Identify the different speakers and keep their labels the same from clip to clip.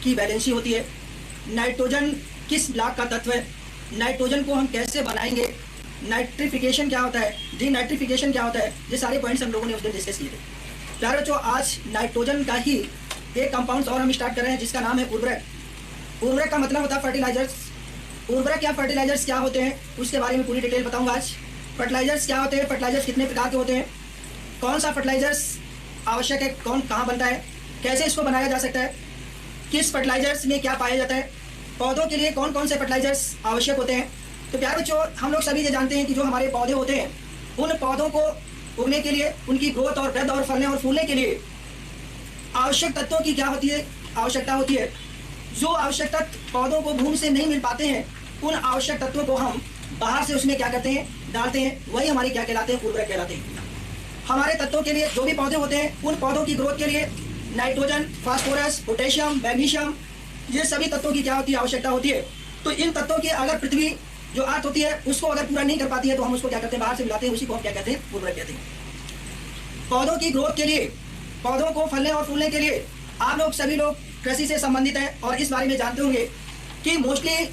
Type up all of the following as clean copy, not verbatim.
Speaker 1: की वैलेंसी होती है, नाइट्रोजन किस ब्लॉक का तत्व है, नाइट्रोजन को हम कैसे बनाएंगे, नाइट्रिफिकेशन क्या होता है, डीनाइट्रिफिकेशन क्या होता है, ये सारे पॉइंट्स हम लोगों ने उस दिन डिस्कस किए थे। प्यारे बच्चों, आज नाइट्रोजन का ही एक कंपाउंड और हम स्टार्ट कर रहे हैं जिसका नाम है उर्वरक। उर्वरक का मतलब होता है फर्टिलाइजर्स। उर्वरक या फर्टिलाइजर्स क्या होते हैं उसके बारे में पूरी डिटेल बताऊंगा आज। फर्टिलाइजर्स क्या होते हैं, फर्टिलाइजर्स कितने प्रकार के होते हैं, कौन सा फर्टिलाइजर्स आवश्यक है, कौन कहाँ बनता है, कैसे इसको बनाया जा सकता है, किस फर्टिलाइजर्स में क्या पाया जाता है, पौधों के लिए कौन कौन से फर्टिलाइजर्स आवश्यक होते हैं। तो प्यारे बच्चों, हम लोग सभी ये जानते हैं कि जो हमारे पौधे होते हैं उन पौधों को उगने के लिए, उनकी ग्रोथ और वृद्धि और फलने और फूलने के लिए आवश्यक तत्वों की क्या होती है, आवश्यकता होती है। जो आवश्यक तत्व पौधों को भूमि से नहीं मिल पाते हैं उन आवश्यक तत्वों को हम बाहर से उसमें क्या करते हैं, डालते हैं, वही हमारी क्या कहलाते हैं, उर्वरक कहलाते हैं। हमारे तत्वों के लिए जो भी पौधे होते हैं उन पौधों की ग्रोथ के लिए नाइट्रोजन, फास्फोरस, पोटेशियम, मैग्नीशियम, ये सभी तत्वों की क्या होती है, आवश्यकता होती है। तो इन तत्वों की अगर पृथ्वी जो अर्थ होती है उसको अगर पूरा नहीं कर पाती है तो हम उसको क्या करते हैं, बाहर से मिलाते हैं, उसी को हम क्या कहते हैं, उर्वरक कहते हैं। पौधों की ग्रोथ के लिए, पौधों को फलने और फूलने के लिए आप लोग सभी लोग कृषि से संबंधित हैं और इस बारे में जानते होंगे कि मोस्टली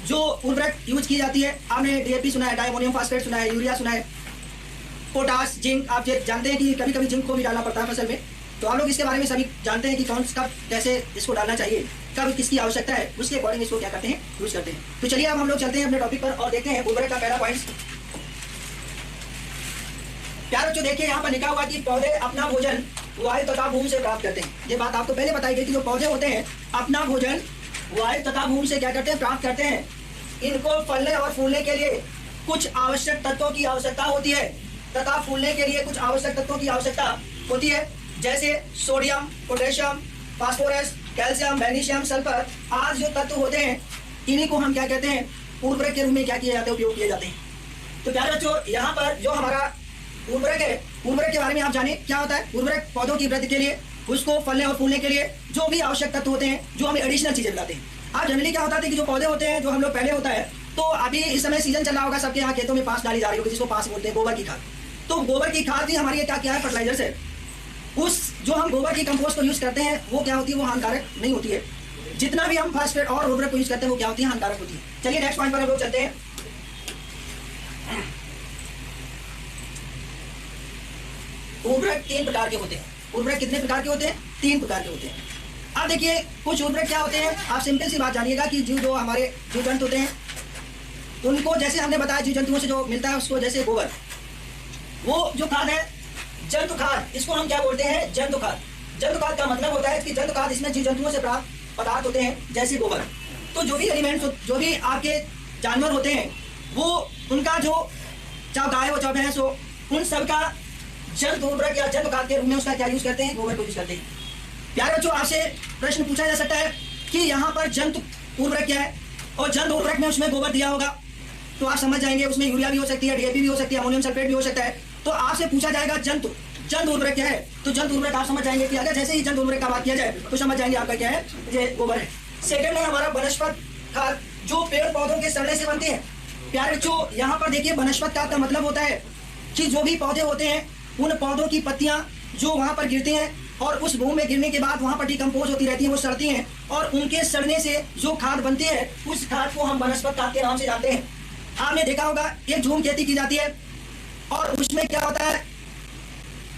Speaker 1: जो उर्वरक यूज की जाती है, आपने डीएपी सुना है, डायमोनियम फास्फेट सुना है, यूरिया सुना है, पोटास, जिंक। आप जानते हैं कि कभी कभी जिंक को भी डालना पड़ता है फसल में। तो आप लोग इसके बारे में सभी जानते हैं कि कौन कब कैसे इसको डालना चाहिए, कब किसकी आवश्यकता है, उसके अकॉर्डिंग इसको क्या करते हैं, यूज करते हैं। तो चलिए अब हम लोग चलते हैं अपने टॉपिक पर और देखते हैं उर्वरक का पहला पॉइंट। प्यारे बच्चों, देखिए यहाँ पर लिखा हुआ कि पौधे अपना भोजन वायु तथा भूमि से प्राप्त करते हैं। ये बात आपको पहले बताई गई कि जो पौधे होते हैं अपना भोजन वायु तथा भूमि से क्या करते हैं, प्राप्त करते हैं। इनको फलने और फूलने के लिए कुछ आवश्यक तत्वों की आवश्यकता होती है तथा फूलने के लिए कुछ आवश्यक तत्वों की आवश्यकता होती है, जैसे sodium, potassium, phosphorus, calcium, magnesium, sulphur आदि जो तत्व होते हैं इन्हीं को हम क्या कहते हैं, उर्वरक के रूप में क्या किए जाते हैं, उपयोग किए जाते हैं। तो प्यारे बच्चों, यहाँ पर जो हमारा उर्वरक है, उर्वरक के बारे में आप जाने क्या होता है। उर्वरक पौधों की वृद्धि के लिए, उसको फलने और फूलने के लिए जो भी आवश्यक तत्व होते हैं, जो हमें एडिशनल चीजें बताते हैं। आप जनरली क्या होता है कि जो पौधे होते हैं, जो हम लोग पहले होता है, तो अभी इस समय सीजन चल रहा होगा, सबके यहाँ खेतों में पास डाली जा रही होगी, जिसको पास बोलते हैं, गोबर की खाद। तो गोबर की खाद भी हमारी क्या है, फर्टिलाइजर है। उस जो हम गोबर की कंपोस्ट को यूज करते हैं वो क्या होती है, वो हानिकारक नहीं होती है। जितना भी हम फास्फेट और उर्वरक को यूज करते हैं वो क्या होती है, हानिकारक होती है। चलिए नेक्स्ट पॉइंट पर हम लोग चलते हैं। उर्वरक 3 प्रकार के होते हैं। उर्वरक कितने प्रकार के होते हैं, 3 प्रकार के होते हैं। अब देखिए कुछ उर्वरक क्या होते हैं, आप सिंपल सी बात जानिएगा कि जो हमारे जीव जंतु होते हैं उनको, जैसे हमने बताया जीव जंतुओं से जो मिलता है उसको, जैसे गोबर, वो जो खाद है जंतु खाद, इसको हम क्या बोलते हैं, जंतु खाद। जंतु खाद का मतलब होता है कि जंतु खाद, इसमें जीव जंतुओं से प्राप्त पदार्थ होते हैं जैसे गोबर। तो जो भी एलिमेंट्स, जो भी आपके जानवर होते हैं, वो उनका जो चाहे गाय हो चाहे भैंस हो, उन सबका जंतु उर्वरक या जंतु खाद के रूप में उसका क्या यूज करते हैं, गोबर को यूज करते हैं। प्यारे बच्चों, आपसे प्रश्न पूछा जा सकता है कि यहाँ पर जंतु उर्वरक क्या है, और जंतु उर्वरक में उसमें गोबर दिया होगा तो आप समझ जाएंगे उसमें यूरिया भी हो सकती है, डीएपी भी हो सकती है, अमोनियम सल्फेट भी हो सकता है। तो आपसे पूछा जाएगा जंतु उर्वरक क्या है, तो जंतु उर्वरक आप समझ जाएंगे कि अगर जैसे ही जंतु उर्वरक का बात किया जाए तो समझ जाएंगे आपका क्या है, ये गोबर है। सेकंड है हमारा वनस्पत खाद, जो पेड़ पौधों के सड़ने से बनती है। प्यारे बच्चों, यहाँ पर देखिए वनस्पत खाद का मतलब होता है कि जो भी पौधे होते हैं उन पौधों की पत्तियां जो वहां पर गिरती हैं और उस भूमि में गिरने के बाद वहां पर डिकम्पोज होती रहती हैं, वो सड़ती हैं, और उनके सड़ने से जो खाद बनती है उस खाद को हम वनस्पत खाद के नाम से जानते हैं। आपने देखा होगा एक झूम खेती की जाती है और उसमें क्या होता है,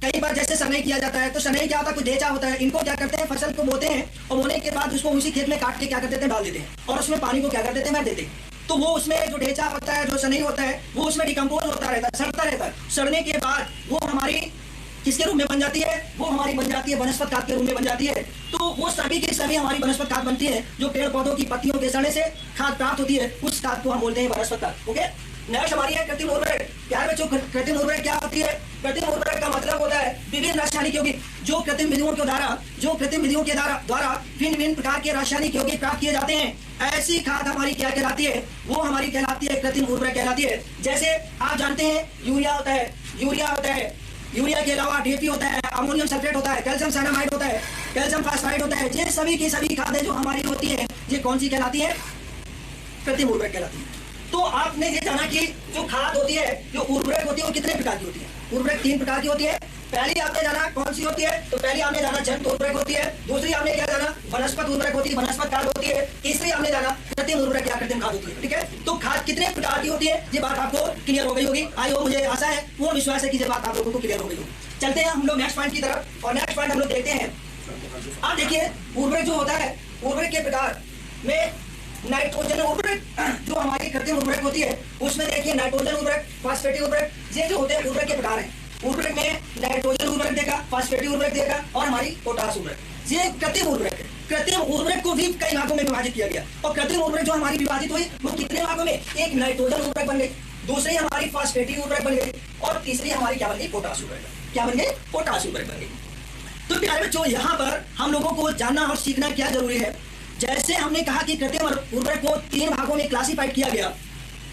Speaker 1: कई बार जैसे सनई किया जाता है, तो सनई क्या होता है, कुछ ढेंचा होता है, इनको क्या करते हैं, फसल को बोते हैं और बोने के बाद उसको उसी खेत में काट के क्या कर देते हैं, डाल देते हैं और उसमें पानी को क्या कर देते हैं, भर देते हैं। तो वो उसमें जो ढेंचा होता है, जो सनई होता है, वो उसमें डिकम्पोज होता रहता है, सड़ता रहता है। सड़ने के बाद वो हमारी किसके रूप में बन जाती है, वो हमारी बन जाती है वनस्पत खाद के रूप में बन जाती है। तो वो सभी की सभी हमारी वनस्पत खाद बनती है, जो पेड़ पौधों की पत्तियों के सड़ने से खाद प्राप्त होती है, उस खाद को हम बोलते हैं वनस्पत खाद। ओके, नेक्स्ट हमारी है कृत्रिम उर्वरक। प्यारे बच्चों, कृत्रिम उर्वरक क्या होती है, कृत्रिम उर्वरक का मतलब होता है विभिन्न रासायनिक यौगिक, जो कृत्रिम विधियों के द्वारा भिन्न भिन्न प्रकार के रासायनिक यौगिक प्राप्त किए जाते हैं, ऐसी खाद हमारी क्या कहलाती है, वो हमारी कहलाती है कृत्रिम उर्वरक कहलाती है। जैसे आप जानते हैं यूरिया होता है, यूरिया के अलावा डीएपी होता है, अमोनियम सल्फेट होता है, कैल्शियम साइनामाइड होता है, कैल्शियम फास्फाइड होता है। ये सभी की सभी खादें जो हमारी होती है, ये कौन सी कहलाती है, कृत्रिम उर्वरक कहलाती है। तो आपने ये जाना कि जो खाद होती है, जो उर्वरक होती है, वो कितने प्रकार की होती है। उर्वरक 3 प्रकार की होती है। पहली आपने जाना कौन सी होती है, तो पहली आपने जाना जंतु उर्वरक होती है, दूसरी आपने क्या जाना वनस्पत उर्वरक होती है, वनस्पत खाद होती है, तीसरी आपने जाना कृत्रिम उर्वरक या कृत्रिम खाद होती है। ठीक है, तो खाद कितने प्रकार की होती है ये बात आपको क्लियर हो गई होगी। आई हो, मुझे आशा है, पूर्ण विश्वास है कि ये बात आप लोगों को क्लियर हो गई होगी। चलते हैं हम लोग नेक्स्ट पॉइंट की तरफ, और नेक्स्ट पॉइंट हम लोग देखते हैं। अब देखिए उर्वरक जो होता है, उर्वरक के प्रकार में नाइट्रोजन उर्वरक जो हमारी कृत्रिम उर्वरक होती है उसमें देखिए नाइट्रोजन उर्वरक, फास्फेटिक उर्वरक, ये जो होते हैं उर्वरक के प्रकार हैं। उर्वरक में नाइट्रोजन उर्वरक देगा, फास्फेटिक उर्वरक देगा और हमारी पोटाश उर्वरक, ये कृत्रिम उर्वरक है। कृत्रिम उर्वरक को भी कई भागों में विभाजित किया गया, और कृत्रिम उर्वरक जो हमारी विभाजित हुई वो कितने भागों में, एक नाइट्रोजन उर्वरक बन गई, दूसरी हमारी फास्फेटिक उर्वरक बन गई, और तीसरी हमारी क्या बन गई, पोटाश उर्वरक। क्या बन गई, पोटाश उर्वरक बन गई। तो प्यारे बच्चों, यहाँ पर हम लोगों को जानना और सीखना क्या जरूरी है, जैसे हमने कहा कि कृत्रिम उर्वरक को 3 भागों में क्लासिफाइड किया गया,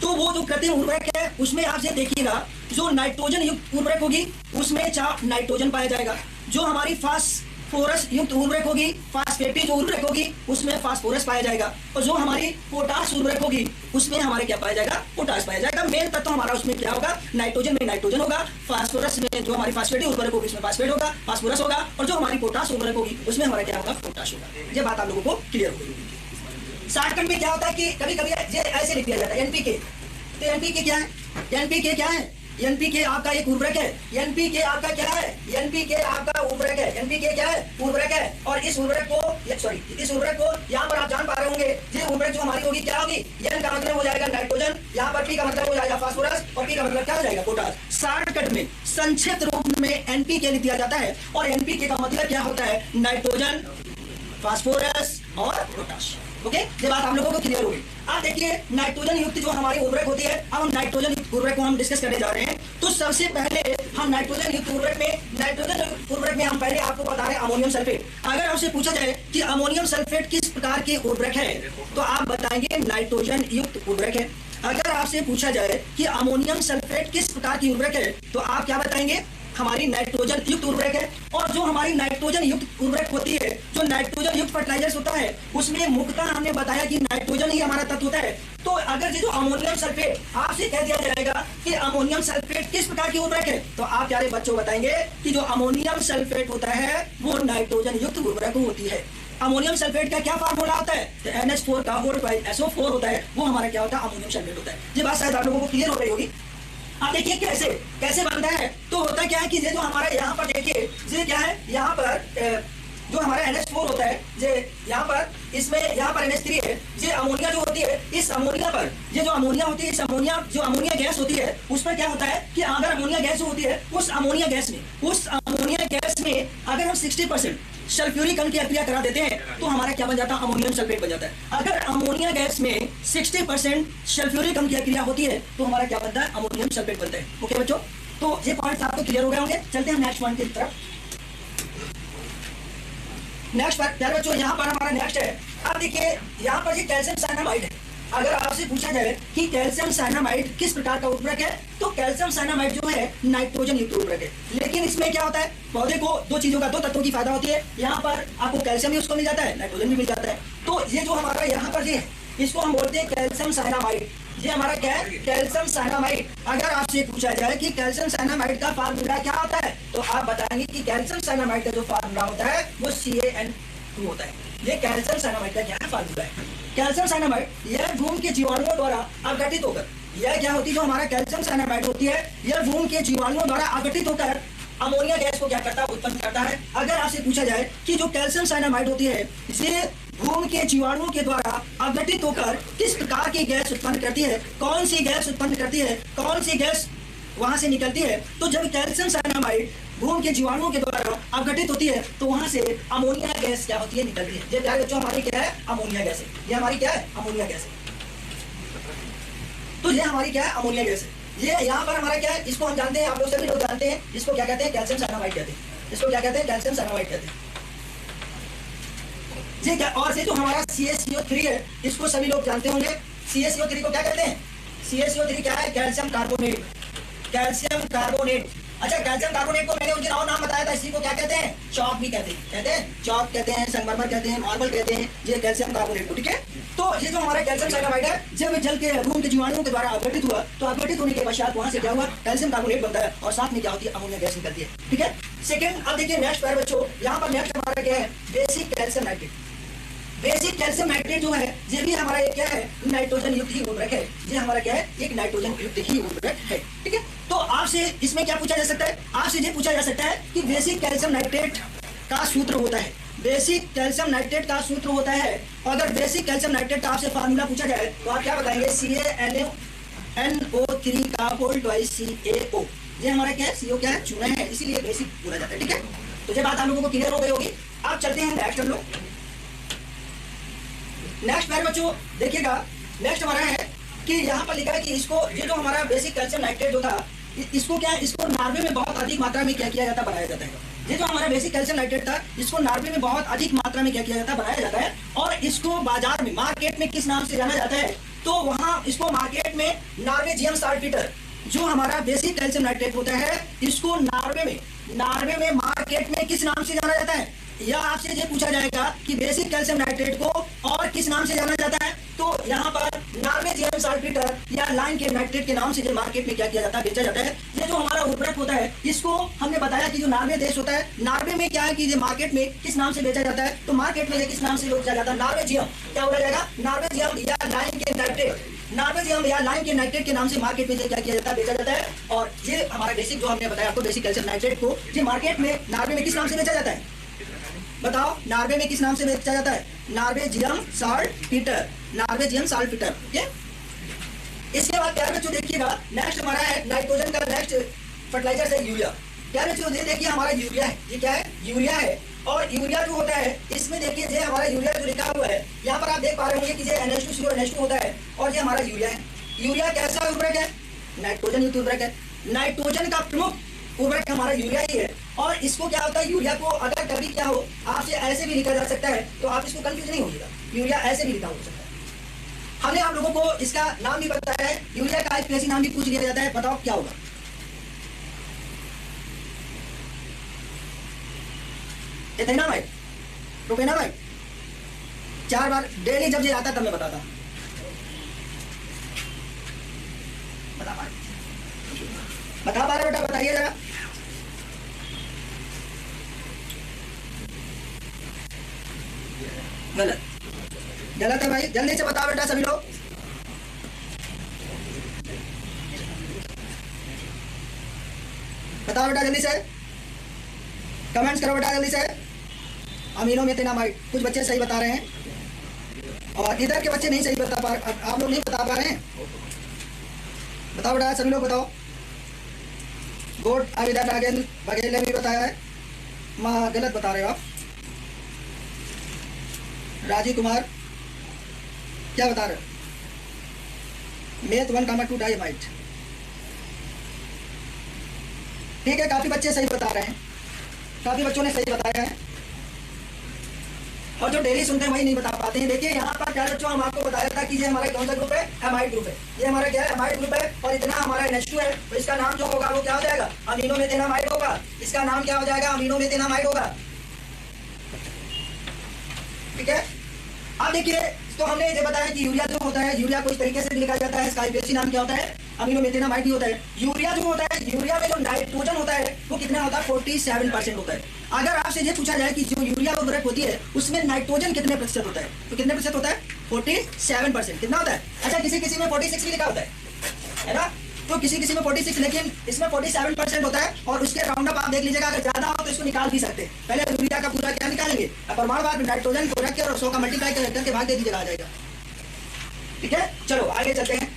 Speaker 1: तो वो जो कृत्रिम उर्वरक है उसमें आपसे देखिएगा जो नाइट्रोजन युक्त उर्वरक होगी उसमें 4 नाइट्रोजन पाया जाएगा, जो हमारी फास्फोरस युक्त उर्वरक होगी, फास्फेटिक जो उर्वरक होगी उसमें फास्फोरस पाया जाएगा, और जो हमारी पोटाश उर्वरक होगी उसमें हमारे क्या पाया जाएगा, पोटाश पाया जाएगा। मेन तत्व हमारा उसमें क्या होगा, नाइट्रोजन में नाइट्रोजन होगा, फास्फोरस में जो हमारी फास्फेटिक उर्वरक होगी उसमें फास्फेट होगा, फास्फोरस होगा, और जो हमारी पोटाश उर्वरक होगी उसमें हमारा क्या होगा, पोटाश होगा। ये बात आप लोगों को क्लियर हो गई। शॉर्टकट में क्या होता है कि कभी कभी ये ऐसे लिख दिया जाता है एनपीके। तो एनपीके क्या है, एनपीके क्या है, एनपीके आपका एक उर्वरक है, एनपीके आपका क्या है, एनपीके आपका उर्वरक है, एनपीके क्या है, उर्वरक है। और इस उर्वरक को इस उर्वरक को यहाँ पर आप जान पा रहे होंगे, ये उर्वरक जो हमारी होगी क्या होगी, एन का मतलब हो जाएगा नाइट्रोजन, यहाँ पर पी का मतलब हो जाएगा फास्फोरस, और पी का मतलब क्या हो जाएगा, पोटाश। शॉर्टकट में संक्षिप्त रूप में एनपीके लिख दिया जाता है, और एनपीके का मतलब क्या होता है, नाइट्रोजन, फास्फोरस और पोटाश। ओके, ये बात आप लोगों को क्लियर होगी। आप देखिए नाइट्रोजन युक्त जो हमारी उर्वरक होती है, अब हम नाइट्रोजन युक्त उर्वरक को हम डिस्कस करने जा रहे हैं। तो सबसे पहले हम नाइट्रोजन युक्त उर्वरक में हम पहले आपको बता रहे हैं अमोनियम सल्फेट। अगर आपसे पूछा जाए कि अमोनियम सल्फेट किस प्रकार के उर्वरक है, तो आप बताएंगे नाइट्रोजन युक्त उर्वरक है। अगर आपसे पूछा जाए कि अमोनियम सल्फेट किस प्रकार की उर्वरक है, तो आप क्या बताएंगे, हमारी नाइट्रोजन युक्त उर्वरक है। और जो हमारी नाइट्रोजन युक्त उर्वरक होती है, जो नाइट्रोजन युक्त फर्टिलाइजर्स होता है, उसमें मुख्यतः हमने बताया कि नाइट्रोजन ही हमारा तत्व होता है। तो अगर जो अमोनियम सल्फेट आपसे कह दिया जाएगा कि अमोनियम सल्फेट किस प्रकार की उर्वरक है, तो आप प्यारे बच्चों बताएंगे कि जो अमोनियम सल्फेट होता है वो नाइट्रोजन युक्त उर्वरक होती है। अमोनियम सल्फेट का क्या फार्मूला होता है, तो NH4 का और SO4 होता है, वो हमारा क्या होता है, अमोनियम सल्फेट होता है। ये बात शायद आप लोगों को क्लियर हो रही होगी। आप देखिए कैसे बनता है, तो होता क्या है कि ये जो हमारा यहाँ पर देखिए ये क्या है, यहाँ पर जो हमारा NH4 होता है, ये यहाँ पर इसमें यहाँ पर NH3 है। ये अमोनिया जो होती है, इस अमोनिया पर ये जो अमोनिया होती है, इस अमोनिया गैस होती है, उस पर क्या होता है कि अगर अमोनिया गैस जो होती है उस अमोनिया गैस में अगर हम 60% सल्फ्यूरिक अम्ल की अक्रिया करा देते हैं, तो हमारा क्या बन जाता है, अमोनियम सल्फेट बन जाता है। अगर अमोनिया गैस में 60% सल्फ्यूरिक अम्ल की अक्रिया होती है, तो हमारा क्या बनता है, अमोनियम सल्फेट बनता है। ओके बच्चों, तो ये पॉइंट्स आपको क्लियर हो गए होंगे। चलते हैं नेक्स्ट पॉइंट की तरफ। नेक्स्ट पर प्यारे बच्चों, यहाँ पर हमारा नेक्स्ट है। अब देखिए यहाँ पर ये कैल्शियम साइनामाइड है। अगर आपसे पूछा जाए कि कैल्शियम साइनामाइड किस प्रकार का उर्वरक है, तो कैल्शियम साइनामाइड जो है नाइट्रोजन युक्त उर्वरक है। लेकिन इसमें क्या होता है, पौधे को दो तत्वों की फायदा होती है। यहाँ पर आपको कैल्शियम भी उसको मिल जाता है, नाइट्रोजन भी मिल जाता है। तो ये जो हमारा यहाँ पर ये इसको हम बोलते हैं कैल्शियम साइनामाइड। ये हमारा क्या है, कैल्शियम साइनामाइड। अगर आपसे पूछा जाए कि कैल्शियम साइनामाइड का फार्मूला क्या होता है, तो आप बताएंगे कि कैल्शियम साइनामाइड का जो फार्मूला होता है वो CaN2 होता है। ये कैल्शियम साइनामाइड का क्या है, फार्मूला है। कैल्शियम साइनामाइड यह भूमि के जीवाणुओं द्वारा अवगठित होकर, यह क्या होती है, जो हमारा कैल्शियम साइनामाइड होती है, यह भूमि के जीवाणुओं द्वारा अवगठित होकर अमोनिया गैस को क्या करता है, उत्पन्न करता है। अगर आपसे पूछा जाए कि जो कैल्शियम साइनामाइड होती है, इसे भूमि के जीवाणुओं के द्वारा अवगठित होकर किस प्रकार की गैस उत्पन्न करती है, कौन सी गैस उत्पन्न करती है, कौन सी गैस वहां से निकलती है, तो जब कैल्शियम साइनामाइड भूमि के जीवाणुओं के द्वारा अवगठित होती है, तो वहां से अमोनिया गैस क्या होती है, निकलती है। ये प्यारे बच्चों हमारी क्या है, अमोनिया गैस है। ये हमारी क्या है, अमोनिया गैस है। तो ये हमारी क्या है, अमोनिया गैस है। ये यहाँ पर हमारा क्या है, इसको हम जानते हैं, आप लोग सभी लोग जानते हैं, इसको क्या कहते हैं, कैल्शियम साइनामाइड कहते हैं। इसको क्या कहते हैं, कैल्शियम साइनामाइड कहते हैं। ये क्या, और ये जो हमारा CaCO3 है, इसको सभी लोग जानते होंगे। CaCO3 को क्या कहते हैं, CaCO3 क्या है, कैल्शियम कार्बोनेट। कैल्शियम कार्बोनेट अच्छा, कैल्शियम कार्बोनेट को मैंने उस दिन और नाम बताया था, इसी को क्या कहते हैं? चौक भी कहते हैं। कहते हैं चौक कहते हैं, संगमरमर कहते हैं, मार्बल कहते हैं, ये कैल्शियम कार्बोनेट को। ठीक है, तो ये जो हमारा कैल्शियम साइनामाइड है, जब जल के रूम के जीवाणुओं के द्वारा अपघटित हुआ, तो अपघटित होने के पश्चात वहां से क्या हुआ? कैल्शियम कार्बोनेट बनता है और साथ में क्या होती है? अमोनिया गैस निकलती है। ठीक है, सेकेंड, अब देखिए नेक्स्ट पैर बच्चों, यहाँ पर नेक्स्ट हमारा क्या है? Basic calcium nitrate. Basic calcium nitrate जो है, ये भी हमारा एक क्या है? नाइट्रोजन युक्त ही उर्वरक है। ये हमारा क्या है? एक नाइट्रोजन युक्त ही उर्वरक है। ठीक है, तो आपसे इसमें क्या पूछा जा सकता है? आपसे ये पूछा जा सकता है कि बेसिक कैल्शियम नाइट्रेट का सूत्र होता है। बेसिक कैल्शियम नाइट्रेट का सूत्र होता है। अगर बेसिक कैल्शियम नाइट्रेट का आपसे फार्मूला पूछा जाए तो आप क्या बताएंगे? CaNO3 का होल ट्वाइस CaO। ये हमारा क्या है? CO क्या है? चूना है, इसीलिए बेसिक बोला जाता है। ठीक है, तो ये बात आप लोगों को क्लियर हो गई होगी। आप चलते हैं नेक्स्ट हम लोग। नेक्स्ट पैर बच्चों देखिएगा, नेक्स्ट हमारा है कि यहाँ पर लिखा है कि इसको, ये जो हमारा बेसिक कैल्शियम नाइट्रेट जो था, इसको क्या है? इसको नार्वे में बहुत अधिक मात्रा में क्या किया जाता? बनाया जाता है। ये जो हमारा बेसिक कैल्शियम नाइट्रेट था, इसको नार्वे में बहुत अधिक मात्रा में क्या किया जाता? बनाया जाता है। और इसको बाजार में, मार्केट में किस नाम से जाना जाता है? तो वहाँ इसको मार्केट में नॉर्वेजियन साल्टपीटर, जो हमारा बेसिक कैल्शियम नाइट्रेट होता है, इसको नॉर्वे में मार्केट में किस नाम से जाना जाता है? या आपसे ये पूछा जाएगा कि बेसिक कैल्शियम नाइट्रेट को और किस नाम से जाना जाता है? तो यहाँ पर नॉर्वेजियन साल्टपीटर या लाइन के नाइट्रेट के नाम से जो मार्केट में क्या किया जाता है? बेचा जाता है। ये जो हमारा उर्वरक होता है, इसको हमने बताया कि जो नॉर्वे देश होता है, नॉर्वे में क्या है कि ये मार्केट में किस नाम से बेचा जाता है? तो मार्केट में ये किस नाम से बेचा जाता है? नॉर्वेजियम। क्या बोला जाएगा? नॉर्वेजियम या लाइन के नाइट्रेट। नॉर्वेजियम या लाइन के नाइट्रेट के नाम से मार्केट में क्या किया जाता है? बेचा जाता है। और ये हमारा बेसिक जो हमने बताया आपको, बेसिक कैल्शियम नाइट्रेट को ये मार्केट में नॉर्वे में किस नाम से बेचा जाता है? बताओ, नॉर्वे में किस नाम से बेचा जाता है? नॉर्वेजियम साल्टपीटर। नॉर्वेजियम साल्टपीटर। ठीक है, इसके बाद प्यारे बच्चों देखिएगा, नेक्स्ट हमारा है नाइट्रोजन का नेक्स्ट फर्टिलाइजर है यूरिया। प्यारे बच्चों देखिए, हमारा यूरिया है। ये क्या है? यूरिया है। और यूरिया जो होता है, इसमें देखिए ये हमारा यूरिया जो लिखा हुआ है, यहाँ पर आप देख पा रहे होंगे कि ये NH2CO होता है और ये हमारा यूरिया है। यूरिया कैसा उर्वरक है? नाइट्रोजन युक्त उर्वरक है। नाइट्रोजन का प्रमुख उर्वरक हमारा यूरिया ही है। और इसको क्या होता है? यूरिया को अगर कभी क्या हो, आपसे ऐसे भी लिखा जा सकता है, तो आप इसको कंफ्यूज नहीं होगा। यूरिया ऐसे भी लिखा हो सकता है। हमने आप लोगों को इसका नाम भी बताया है, यूरिया का एक नाम भी पूछ लिया जाता है। बताओ क्या होगा? एथेनामाइड, प्रोपेनामाइड। 4 बार डेली जब ये आता तब मैं बताता। बता पा रहे बेटा? बताइए जरा। गलत, गलत है भाई, जल्दी से बताओ बेटा सभी लोग। बताओ बेटा जल्दी से, कमेंट्स करो बेटा जल्दी से। अमीनो मेथेनामाइड, कुछ बच्चे सही बता रहे हैं और इधर के बच्चे नहीं सही बता पा, आप लोग नहीं बता पा रहे हैं। बताओ बेटा सभी लोग बताओ। गुड, अब इधर बघेल ने भी बताया है। माँ गलत बता रहे हो आप। राजीव कुमार क्या बता रहे हो? मेथ 1,2 डाइमाइट। ठीक है, काफी बच्चे सही बता रहे हैं, काफी बच्चों ने सही बताया है। और जो डेली सुनते हैं वही नहीं बता पाते हैं। देखिए यहाँ पर क्या बच्चों, हम आपको बताया था कि ये हमारा कौन सा ग्रुप है? एमाइड ग्रुप है। ये हमारा क्या है? एमाइड ग्रुप है। और इतना हमारा NH2 है, तो इसका नाम जो होगा वो क्या हो जाएगा? अमीनो मेथेनामाइड होगा। इसका नाम क्या हो जाएगा? अमीनो मेथेनामाइड होगा। ठीक है, अब देखिए, तो हमने ये बताया कि यूरिया जो होता है, यूरिया को इस तरीके से लिखा जाता है। इसका IUPAC नाम क्या होता है? अमीनो मेथेनामाइड ही होता है। यूरिया जो होता है, यूरिया में जो नाइट्रोजन होता है वो कितना होता है? 47% होता है। अगर आपसे ये पूछा जाए कि जो यूरिया उर्वरक होती है उसमें नाइट्रोजन कितने प्रतिशत होता है, तो कितने प्रतिशत होता है? 47%। कितना होता है? अच्छा, किसी किसी में 46 भी लिखा होता है ना? तो किसी किसी में 46, लेकिन इसमें 47% होता है। और उसके राउंड अप आप देख लीजिएगा, अगर ज्यादा हो तो इसको निकाल भी सकते हैं। पहले यूरिया का पूरा क्या निकालेंगे? परमाणु भाग नाइट्रोजन को रख के और 100 का मल्टीप्लाई करके भाग दे दीजिएगा, आ जाएगा। ठीक है, चलो आगे चलते हैं।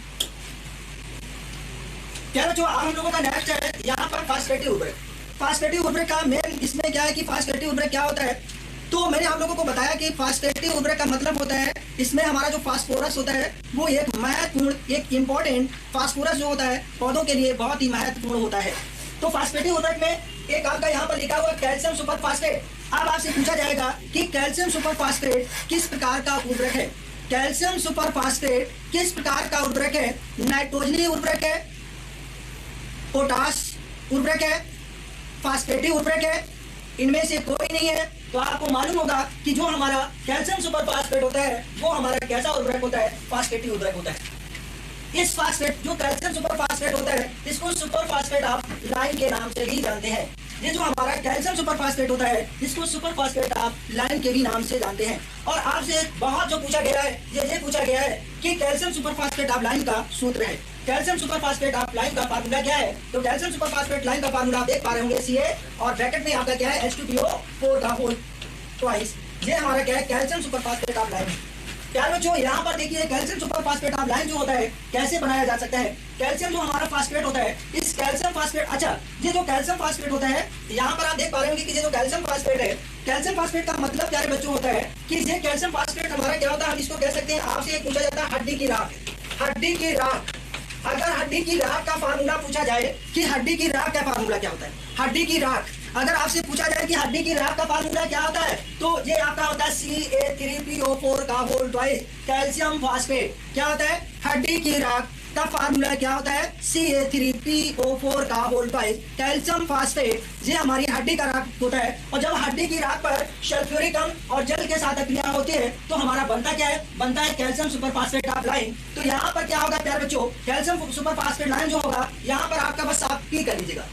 Speaker 1: क्या जो हम लोगों का नेक्स्ट है यहाँ पर फास्फेटिव उर्वरक। फास्फेटिव उर्वरक का मेन इसमें क्या है कि फास्फेटिव उर्वरक क्या होता है? तो मैंने आप लोगों को बताया कि फास्फेटिव उर्वरक का मतलब होता है, इसमें हमारा जो फास्फोरस होता है वो एक महत्वपूर्ण, एक इंपॉर्टेंट, फास्फोरस जो होता है पौधों के लिए बहुत ही महत्वपूर्ण होता है। तो फास्फेटिव उर्वरक में एक आपका यहाँ पर लिखा हुआ कैल्शियम सुपर फास्फेट। अब आपसे पूछा जाएगा कि कैल्शियम सुपर फास्फेट किस प्रकार का उर्वरक है? कैल्शियम सुपर फास्फेट किस प्रकार का उर्वरक है? नाइट्रोजनीय उर्वरक है, पोटाश उर्वरक है, फास्फेटी उर्वरक है, इनमें से कोई नहीं है। तो आपको मालूम होगा कि जो हमारा कैल्शियम सुपर फास्फेट होता है वो हमारा कैसा उर्वरक होता है, फास्फेटी उर्वरक होता है। इस फास्फेट जो कैल्शियम सुपर फास्फेट होता है इसको सुपर फास्फेट आप लाइम के नाम से भी जानते हैं। ये जो हमारा कैल्शियम सुपर फास्फेट होता है इसको सुपर फास्फेट आप लाइम के भी नाम से जानते हैं। और आपसे बहुत जो पूछा गया है ये पूछा गया है कि कैल्शियम सुपर फास्फेट आप लाइम का सूत्र है, कैल्शियम सुपर फास्फेट आप लाइम का फार्मूला क्या है। तो कैल्शियम सुपर फास्फेट लाइम का फार्मूला आप देख पा रहे होंगे Ca और ब्रैकेट में आपका क्या है H2PO4 का होल ट्वाइस। ये हमारा क्या है कैल्शियम सुपर फास्फेट आप लाइम। प्यारे बच्चों यहाँ पर देखिए calcium super phosphate of lime जो होता है कैसे बनाया जा सकता है। कैल्शियम जो हमारा फास्फेट होता है इस कैल्शियम फास्फेट, अच्छा ये जो कैल्शियम फास्फेट होता है यहाँ पर आप देख पा रहे होंगे कि ये जो कैल्शियम फास्फेट है, कैल्शियम फास्फेट का मतलब प्यारे बच्चों होता है कि ये कैल्शियम फास्फेट हमारा क्या होता है, हम इसको कह सकते हैं, आपसे पूछा जाता है हड्डी की राख। हड्डी की राख, अगर हड्डी की राख का फार्मूला पूछा जाए कि हड्डी की राख का फार्मूला क्या होता है, हड्डी की राख अगर आपसे पूछा जाए कि हड्डी की राख का फार्मूला क्या होता है तो ये आपका होता है Ca3PO4 का होल ट्वाइस कैल्शियम फास्फेट। क्या होता है हड्डी की राख का फार्मूला क्या होता है Ca3PO4 का होल ट्वाइस कैल्शियम फास्फेट। ये हमारी हड्डी का राख होता है। और जब हड्डी की राख पर सल्फ्यूरिक अम्ल और जल के साथ क्रिया होती है तो हमारा बनता क्या है, बनता है calcium super phosphate of lime. तो यहाँ पर क्या होगा प्यारे बच्चों, कैल्शियम सुपर फास्फेट लाइम जो होगा यहाँ पर आपका बस आप पी कर लीजिएगा,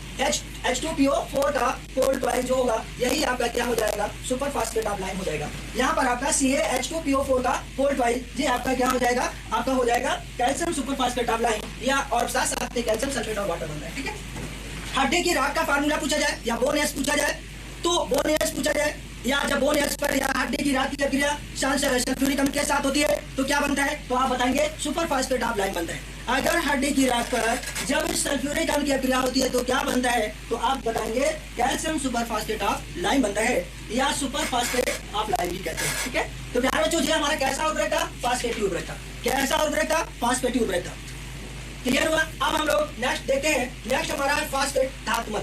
Speaker 1: H2PO4 का होल ट्वाइस जो होगा यही आपका क्या हो जाएगा, सुपर फास्फेट ऑफ लाइम हो जाएगा। यहाँ पर आपका CaH2PO4 का होल ट्वाइस ये आपका क्या हो जाएगा, आपका हो जाएगा calcium super phosphate of lime या और साथ साथ में कैल्शियम सल्फेट और वाटर बन रहा है। ठीक है, हड्डी की राख का फार्मूला पूछा जाए या बोन एस पूछा जाए तो बोन एस पूछा जाए या जब बोन एस पर या हड्डी की राख की प्रक्रिया सल्फ्यूरिक अम्ल के साथ होती है तो क्या बनता है, तो आप बताएंगे सुपर फास्फेट ऑफ लाइम बनता है। अगर हड्डी की राख पर जब सल्फ्यूरिक अम्ल की प्रक्रिया होती है तो क्या बनता है, तो आप बताएंगे calcium super phosphate of lime बनता है या सुपर फास्फेट ऑफ लाइम भी कहते हैं। ठीक है, तो प्यारे बच्चों ये हमारा कैसा उर्वरक था, फास्फेटी उर्वरक था। कैसा उर्वरक था, फास्फेटी उर्वरक था। क्लियर हुआ। अब हम लोग नेक्स्ट देखते हैं, नेक्स्ट हमारा फास्फेट धात्मल।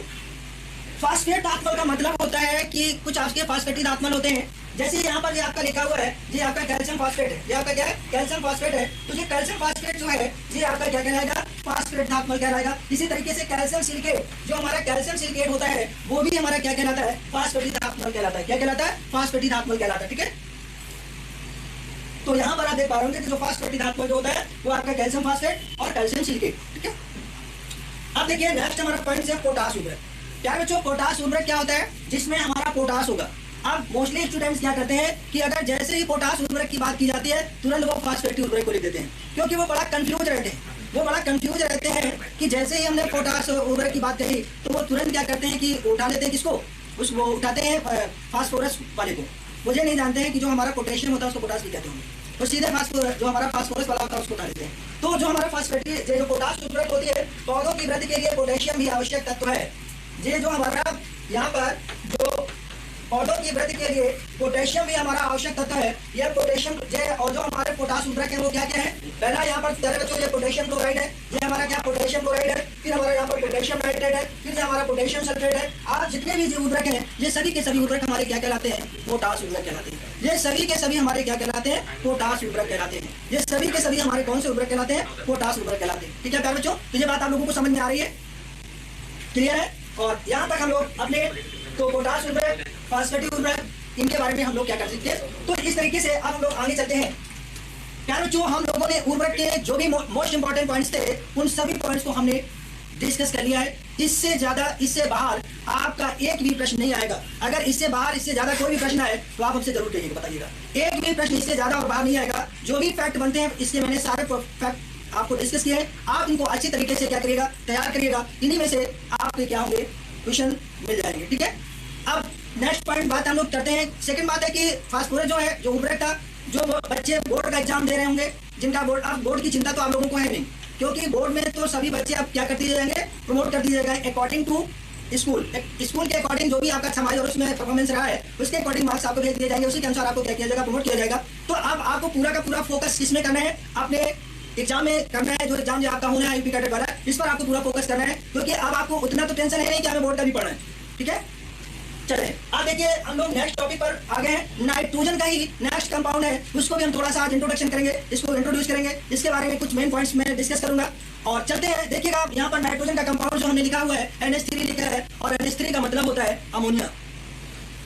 Speaker 1: फास्फेट धात्मल का मतलब होता है कि कुछ आपके फास्फेटी धात्मल होते हैं, जैसे यहाँ पर ये आपका लिखा हुआ है ये आपका कैल्शियम फास्फेट है, ये आपका क्या है कैल्शियम फास्फेट है। तो ये कैल्शियम फास्फेट जो है ये आपका क्या कहलाएगा, फास्फेट धात्मल कहलाएगा। इसी तरीके से कैल्शियम सिलिकेट, जो हमारा कैल्शियम सिलिकेट होता है वो भी हमारा क्या कहलाता है, फास्फेटी धात्मल कहलाता है। क्या कहलाता है, फास्फेटी धात्मल कहलाता है। ठीक है, तो यहाँ पर आप देख पा रहे होंगे कि जो फास्फेटी धात्मल जो होता है वो आपका कैल्शियम फास्फेट और कैल्शियम सिलिकेट। ठीक है, अब देखिए नेक्स्ट हमारा पॉइंट है पोटास उर्वरक। क्या बच्चों, पोटास उर्वरक क्या होता है, जिसमें हमारा पोटास होगा। अब मोस्टली स्टूडेंट्स क्या करते हैं कि अगर जैसे ही पोटास उर्वरक की बात की जाती है तुरंत वो फास्फेटी उर्वरक को लिख देते हैं, क्योंकि वो बड़ा कंफ्यूज रहते हैं। वो बड़ा कंफ्यूज रहते हैं कि जैसे ही हमने पोटास उर्वरक की बात कही तो वो तुरंत क्या करते हैं कि उठा लेते हैं किसको, वो उठाते हैं फास्फोरस वाले को। मुझे नहीं जानते हैं कि जो हमारा पोटेशियम होता है उसको पोटास भी कहते होंगे, तो सीधे फास्फोरस जो हमारा फास्फोरस वाला होता है उसको उठा लेते हैं। तो जो हमारा फास्फेटी जो पोटास उर्वरक होती है, पौधों की वृद्धि के लिए पोटेशियम भी आवश्यक तत्व है। ये जो हमारा यहाँ पर जो पौधों की वृद्धि के लिए पोटेशियम भी हमारा आवश्यक तत्व है। यह पोटेशियम और जो हमारे पोटास उर्वरक है वो क्या क्या है, पहला यहाँ पर प्यारे बच्चों ये पोटेशियम क्लोराइड है, ये हमारा क्या पोटेशियम क्लोराइड है, फिर हमारा यहाँ पर पोटेशियम नाइट्रेट है, फिर हमारा पोटेशियम सल्फेट है। आज जितने भी उर्वरक हैं ये सभी के सभी उर्वरक हमारे क्या कहलाते हैं, पोटास उर्वरक कहलाते हैं। ये सभी के सभी हमारे क्या कहलाते हैं, पोटास उर्वरक कहलाते हैं। ये सभी के सभी हमारे कौन से उर्वरक कहलाते हैं, पोटास उर्वरक कहलाते हैं। ठीक है प्यारे बच्चों, तो ये बात आप लोगों को समझ में आ रही है, क्लियर है। और यहाँ तक हम लोग अपने तो पोटास उर्वरक, फास्फेटी उर्वरक, इनके बारे में हम लोग क्या कर सकते हैं। तो इस तरीके से अब हम लोग आगे चलते हैं। प्यारे बच्चों, हम लोगों ने उर्वरक के जो भी मोस्ट इंपॉर्टेंट पॉइंट्स थे उन सभी पॉइंट्स को हमने डिस्कस कर लिया है। इससे ज्यादा इससे बाहर आपका एक भी प्रश्न नहीं आएगा। अगर इससे बाहर इससे ज्यादा कोई भी प्रश्न आए तो आप हमसे जरूर कहिएगा, बताइएगा। एक भी प्रश्न इससे ज्यादा और बाहर नहीं आएगा। जो भी फैक्ट बनते हैं इसके मैंने सारे फैक्ट आपको डिस्कस किए हैं, आप इनको अच्छी तरीके से क्या करिएगा, तैयार करिएगा। इन्हीं में से आपके क्या होंगे, क्वेश्चन मिल जाएंगे। ठीक है, अब नेक्स्ट पॉइंट बात हम लोग करते हैं। सेकंड बात है कि फास्फोरस जो है, जो उर्वरक था, जो बच्चे बोर्ड का एग्जाम दे रहे होंगे, जिनका बोर्ड की चिंता तो आप लोगों को है नहीं, क्योंकि बोर्ड में तो सभी बच्चे अब क्या कर दिए जाएंगे, प्रमोट कर दिए जाएगा अकॉर्डिंग टू स्कूल के अकॉर्डिंग जो भी आपका समाज और उसमें परफॉर्मेंस रहा है उसके अकॉर्डिंग मार्क्स आपको भेज दिए जाएंगे, उसी के अनुसार आपको क्या किया जाएगा, प्रमोट किया जाएगा। तो अब आपको पूरा का पूरा फोकस किसमें करना है, अपने एग्जाम में करना है। जो एग्जाम जो आपका होना है यूपी कैडेट वाला, इस पर आपको पूरा फोकस करना है, क्योंकि अब आपको उतना तो टेंशन है नहीं कि हमें बोर्ड का भी पढ़ना है। ठीक है, चले आप देखिए हम लोग नेक्स्ट टॉपिक पर आ गए हैं। नाइट्रोजन का ही नेक्स्ट कंपाउंड है, उसको भी हम थोड़ा सा आज इंट्रोडक्शन करेंगे, इसको इंट्रोड्यूस करेंगे, इसके बारे में कुछ मेन पॉइंट्स मैं डिस्कस करूंगा। और चलते हैं, देखिएगा यहाँ पर नाइट्रोजन का कंपाउंड जो हमने लिखा हुआ है NH3 लिखा है, और NH3 का मतलब होता है अमोनिया।